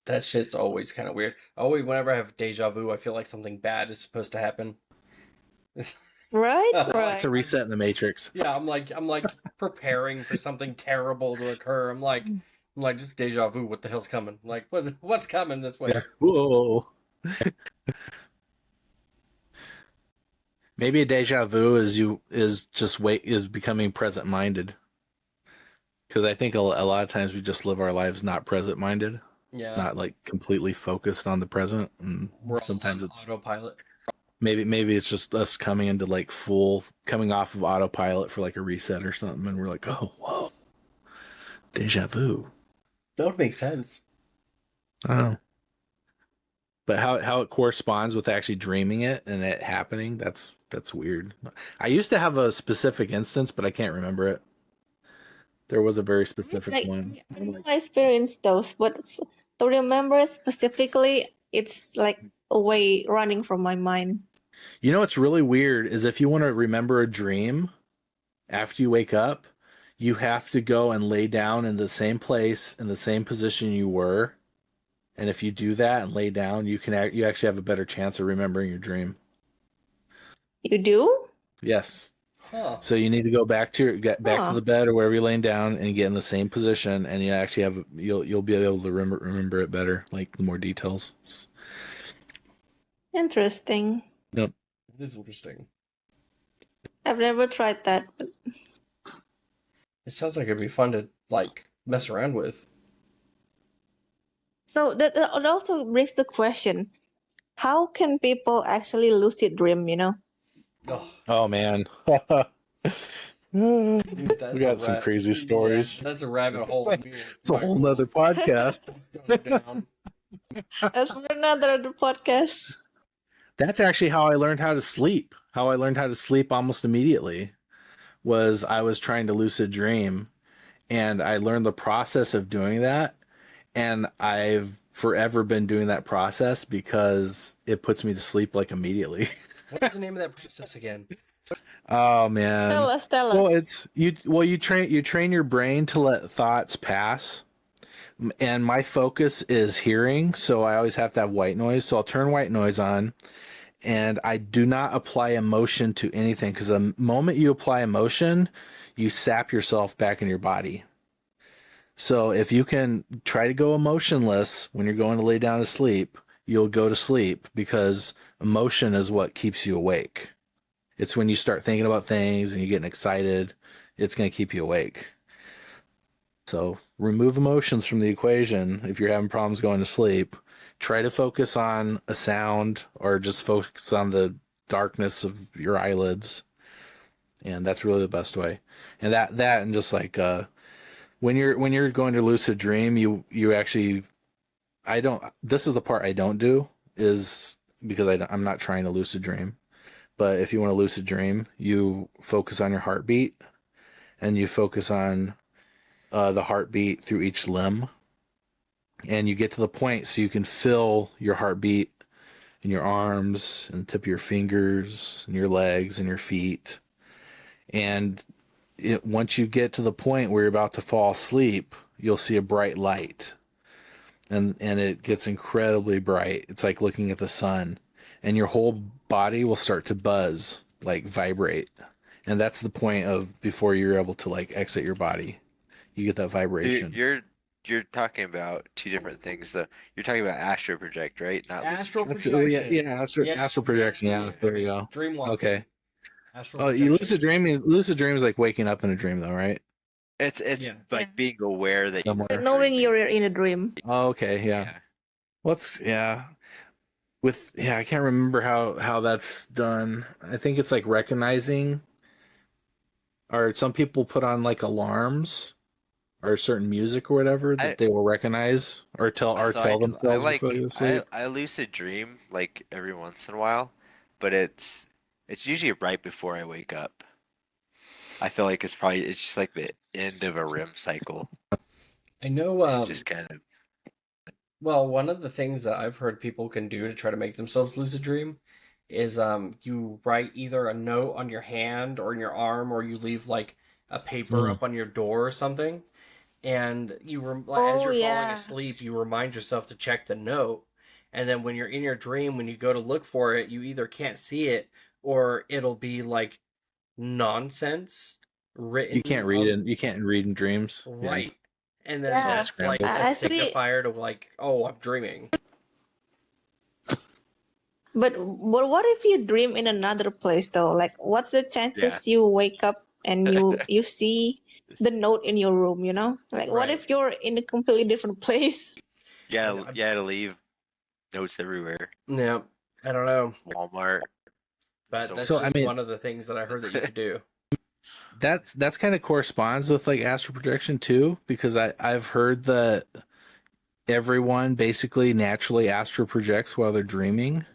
That shit's always kind of weird. Always, whenever I have deja vu, I feel like something bad is supposed to happen. Right, It's right. a reset in the matrix. Yeah, I'm like preparing for something terrible to occur. I'm like just deja vu. What the hell's coming? Like what's coming this way? Yeah. Whoa. Maybe a deja vu is becoming present minded. Because I think a lot of times we just live our lives not present minded, Yeah, not like completely focused on the present, and we're all sometimes on it's autopilot. maybe it's just us coming into like coming off of autopilot for like a reset or something, and we're like, oh whoa, deja vu. That would make sense. I don't know. But how it corresponds with actually dreaming it and it happening, that's weird. I used to have a specific instance, but I can't remember it. There was a very specific Like one. I know I experienced those, but to remember specifically, it's like away running from my mind. You know what's really weird is if you want to remember a dream after you wake up, you have to go and lay down in the same place, in the same position you were. And if you do that and lay down, you actually have a better chance of remembering your dream. You do? Yes. Huh. So you need to go back to Huh. the bed or wherever you're laying down and get in the same position, and you actually you'll be able to remember it better, like the more details. Interesting. Yep. It is interesting. I've never tried that. But It sounds like it'd be fun to like mess around with. so that also brings the question: how can people actually lucid dream? Oh, Oh man. dude, We got some crazy stories. Yeah, that's a rabbit hole. It's a whole nother podcast. Down. That's for another podcast. That's actually how I learned how to sleep. How I learned how to sleep almost immediately was I was trying to lucid dream, and I learned the process of doing that, and I've forever been doing that process because it puts me to sleep like immediately. What's the name of that process again? Oh man. Tell us. Well, you train your brain to let thoughts pass. And my focus is hearing, so I always have to have white noise. So I'll turn white noise on, and I do not apply emotion to anything, because the moment you apply emotion, you sap yourself back in your body. So if you can try to go emotionless when you're going to lay down to sleep, you'll go to sleep, because emotion is what keeps you awake. It's when you start thinking about things and you're getting excited, it's going to keep you awake. So remove emotions from the equation if you're having problems going to sleep. Try to focus on a sound, or just focus on the darkness of your eyelids. And that's really the best way. And that and just like when you're going to lucid dream, you actually, this is the part I don't do, is because I'm not trying to lucid dream. But if you want to lucid dream, you focus on your heartbeat, and you focus on the heartbeat through each limb, and you get to the point so you can feel your heartbeat in your arms and the tip of your fingers and your legs and your feet. And once you get to the point where you're about to fall asleep, you'll see a bright light, and it gets incredibly bright. It's like looking at the sun, and your whole body will start to buzz, like vibrate. And that's the point of before you're able to like exit your body. You get that vibration. You're talking about two different things. You're talking about astro project, right? Not lucid Astral dream. projection. Astral projection. Yeah, there you go. Dreamwalk. Okay. Astral Oh, projection. lucid dream is like waking up in a dream, though, right? It's Yeah. like being aware that Somewhere. you're Knowing dreaming. you're in a dream. Oh, okay, yeah. I can't remember how that's done. I think it's like recognizing, or some people put on like alarms or certain music or whatever that they will recognize or tell themselves before they sleep. I lucid dream like every once in a while, but it's usually right before I wake up. I feel like it's just like the end of a REM cycle. I know. Just kind of Well, one of the things that I've heard people can do to try to make themselves lucid dream is you write either a note on your hand or in your arm, or you leave like a paper up on your door or something, and as you're falling Yeah. asleep, you remind yourself to check the note, and then when you're in your dream, when you go to look for it, you either can't see it or it'll be like nonsense written. You can't read in dreams. Right. And then Yeah. that's like a Actually- signifier to like, oh, I'm dreaming. But what if you dream in another place though? Like, what's the chances you wake up and you see the note in your room? Like, what Right. if you're in a completely different place? yeah to leave notes everywhere. Yeah, I don't know. Walmart. But Still- that's So, just I mean- one of the things that I heard that you could do. That's kind of corresponds with like astral projection too, because I've heard that everyone basically naturally astral projects while they're dreaming,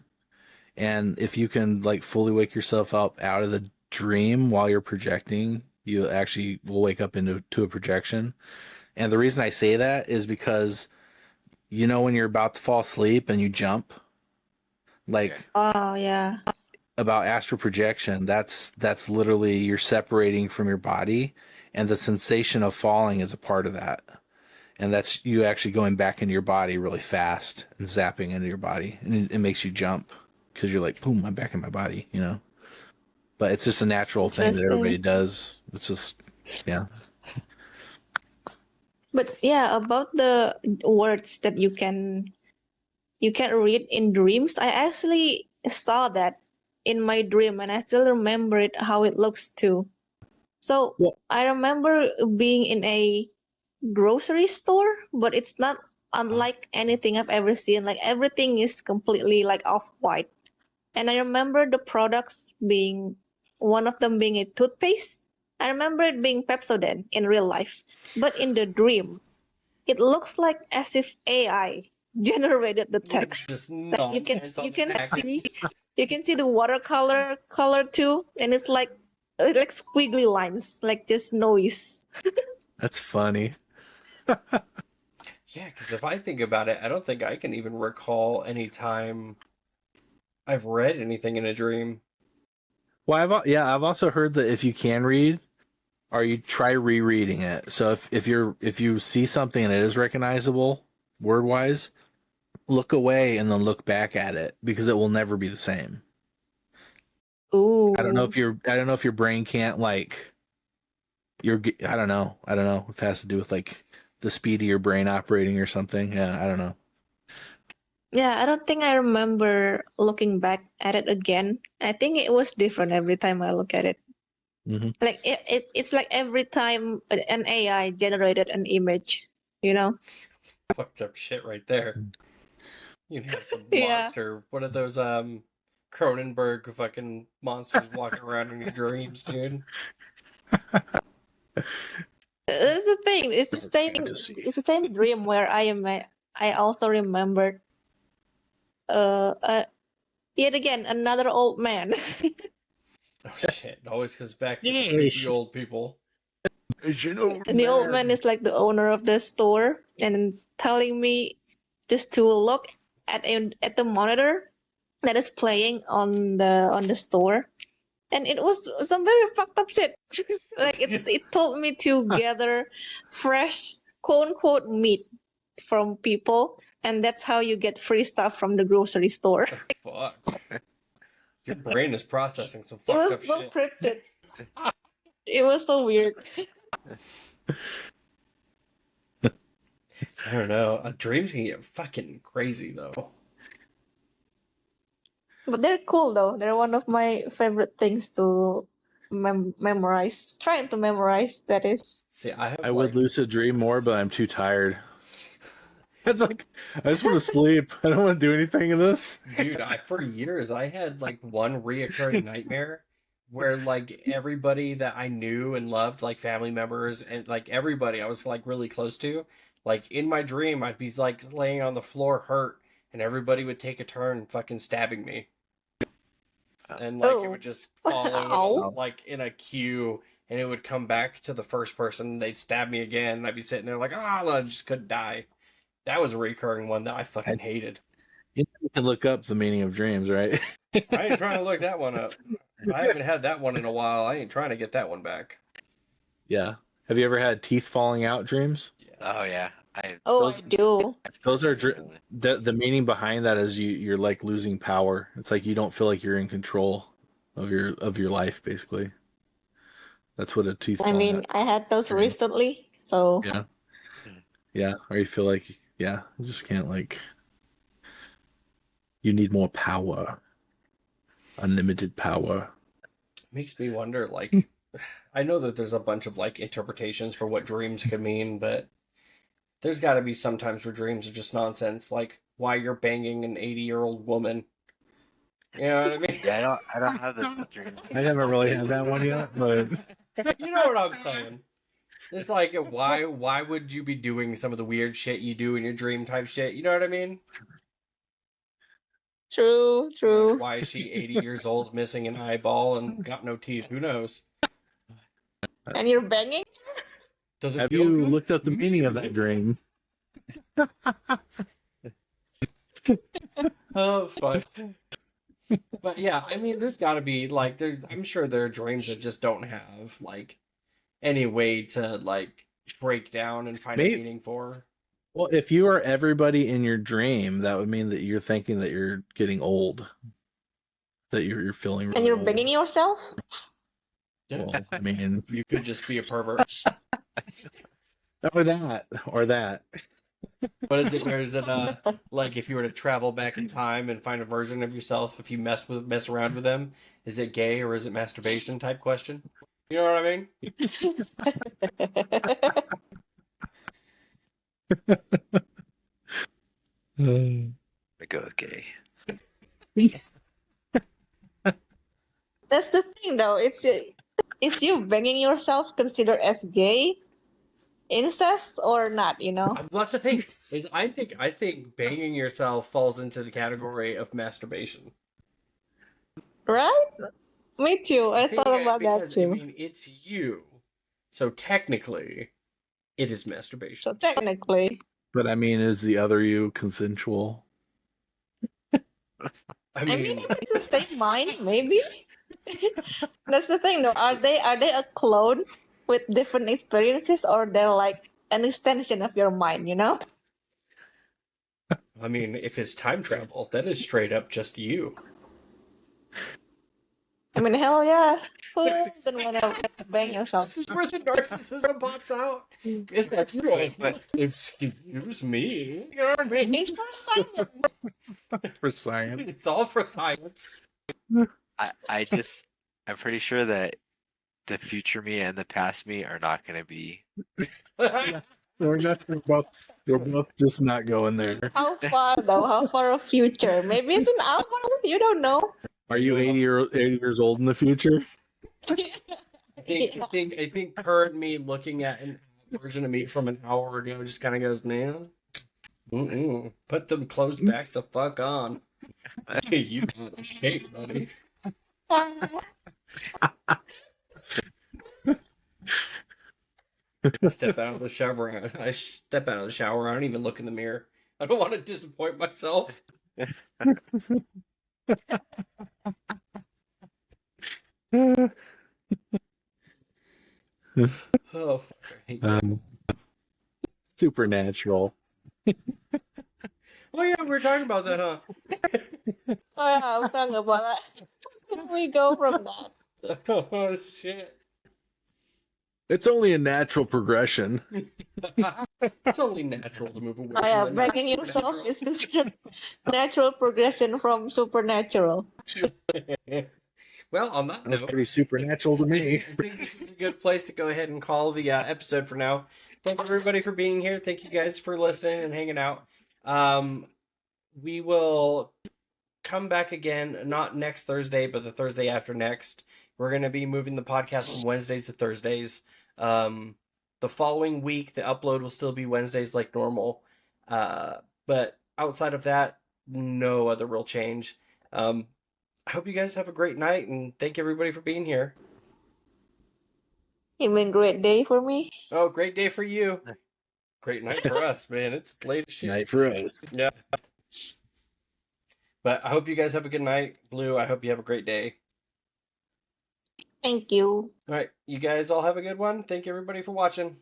and if you can like fully wake yourself up out of the dream while you're projecting, you actually will wake up into a projection. And the reason I say that is because when you're about to fall asleep and you jump, like Yeah. Oh yeah. about astral projection, that's literally you're separating from your body, and the sensation of falling is a part of that. And that's you actually going back into your body really fast and zapping into your body, and it makes you jump because you're like, boom, I'm back in my body, you know. But it's just a natural thing that everybody Interesting. does. It's just, yeah. But yeah, about the words that you can read in dreams, I actually saw that in my dream, and I still remember it how it looks too. So Well, I remember being in a grocery store, but it's not unlike anything I've ever seen. Like everything is completely like off white. And I remember the products being one of them being a toothpaste. I remember it being Pepsodent in real life. But in the dream, it looks like as if AI generated the It's text. just Like nonsense on the package. you can see the watercolor color too, and it's like squiggly lines, like just noise. that's funny. Yeah, because if I think about it, I don't think I can even recall any time I've read anything in a dream. Well, I've also heard that if you can read, or you try rereading it. So if you see something and it is recognizable word wise, look away and then look back at it because it will never be the same. Ooh. I don't know if your brain can't like I don't know. I don't know if it has to do with like the speed of your brain operating or something. Yeah, I don't know. Yeah, I don't think I remember looking back at it again. I think it was different every time I look at it. Hmm. Like it's like every time an AI generated an image, you know? Fucked up shit right there. You can have some Yeah. monster. What are those Cronenberg fucking monsters walking around in your dreams, dude? That's the thing. Dark fantasy. It's the same dream where I also remembered uh, uh yet again another old man. Oh shit! It always comes back to the Yes, creepy old people. it's an old And the old man man. is like the owner of the store and telling me just to look at the monitor that is playing on the store, and it was some very fucked up shit. Like it told me to gather fresh quote unquote meat from people, and that's how you get free stuff from the grocery store. Fuck. Your brain is processing some It fucked was up so shit. cryptic. It was so weird. I don't know. Dreams can get fucking crazy though. But they're cool though. They're one of my favorite things to memorize. Trying to memorize, that is. See, I I have would like, lucid dream more, but I'm too tired. It's like I just want to sleep. I don't want to do anything in this. dude, I for years I had like one reoccurring nightmare where like everybody that I knew and loved, like family members and like everybody I was like really close to, like in my dream I'd be like laying on the floor hurt and everybody would take a turn fucking stabbing me. And like it would Oh, just follow in ow. like in a queue and it would come back to the first person, they'd stab me again and I'd be sitting there like, ah, I just could die. That was a recurring one that I fucking hated. You can look up the meaning of dreams, right? I ain't trying to look that one up. I haven't had that one in a while. I ain't trying to get that one back. Yeah. Have you ever had teeth falling out dreams? Oh Yes. yeah, I Oh, I Those do. those are definitely. the meaning behind that is you're like losing power. It's like you don't feel like you're in control of your life basically. That's what a tooth I falling mean, out I had those dream. recently, so Yeah. Mhm. Yeah. Or you feel like you just can't like you need more power. Unlimited power. Makes me wonder, like, I know that there's a bunch of like interpretations for what dreams could mean, but there's got to be sometimes where dreams are just nonsense, like why you're banging an 80-year-old woman. You know what I mean? Yeah, I don't have the dream. I haven't really had that one yet, but You know what I'm saying? It's like why would you be doing some of the weird shit you do in your dream type shit? You know what I mean? true, Like true. why is she 80 years old missing an eyeball and got no teeth? Who knows? And you're banging? Does it have feel you good? looked up the meaning of that dream? Oh fuck. But yeah, I mean there's gotta be like I'm sure there are dreams that just don't have like any way to like break down and find a Maybe- meaning for. Well, if you are everybody in your dream, that would mean that you're thinking that you're getting old. That you're feeling really And you're old. banging yourself? Well, I mean, You could just be a pervert. or that. What is it? Where is it? Like if you were to travel back in time and find a version of yourself, if you mess around with them, is it gay or is it masturbation type question? You know what I mean? I go gay. That's the thing, though. Is you banging yourself considered as gay, incest, or not? You know? That's the thing. Is I think banging yourself falls into the category of masturbation. Right? Me too. I think thought about that because I too. mean it's you, so technically, it is masturbation. So technically, But I mean, is the other you consensual? I I mean, mean, if it's the same mind, maybe. That's the thing, though. Are they a clone with different experiences, or they're like an extension of your mind? You know? if it's time travel, that is straight up just you. I mean, hell yeah. Who doesn't want to bang yourself? This is where the narcissism pops out. It's like you don't. Excuse me. You know what I mean? It's for science. For science. It's all for science. I'm pretty sure that the future me and the past me are not going to be. We're both just not going there. How far, though? How far of future? Maybe it's an hour. You don't know. Are you 80 years old in the future? I think current me looking at a version of me from an hour ago just kind of goes, man. Put them clothes back the fuck on. You got shape, buddy. I step out of the shower. I step out of the shower. I don't even look in the mirror. I don't want to disappoint myself. Oh, fuck, I hate that. Supernatural. Oh yeah, we were talking about that, huh? Oh yeah, I'm talking about that. Where do we go from that? Oh shit! It's only a natural progression. It's only natural to move away. Oh yeah, from the banging yourself supernatural. is considered natural progression from supernatural. Well, on that That was note, pretty supernatural to me. I think this is a good place to go ahead and call the episode for now. Thank everybody for being here. Thank you guys for listening and hanging out. We will come back again, not next Thursday, but the Thursday after next. We're going to be moving the podcast from Wednesdays to Thursdays. The following week, the upload will still be Wednesdays like normal. But outside of that, no other real change. I hope you guys have a great night, and thank everybody for being here. You mean great day for me? Oh, great day for you. Great night for us, man. It's late as shit. Night for us. Yeah. But I hope you guys have a good night. Blue, I hope you have a great day. Thank you. All right. You guys all have a good one. Thank you, everybody, for watching.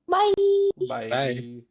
Bye. Bye. Bye.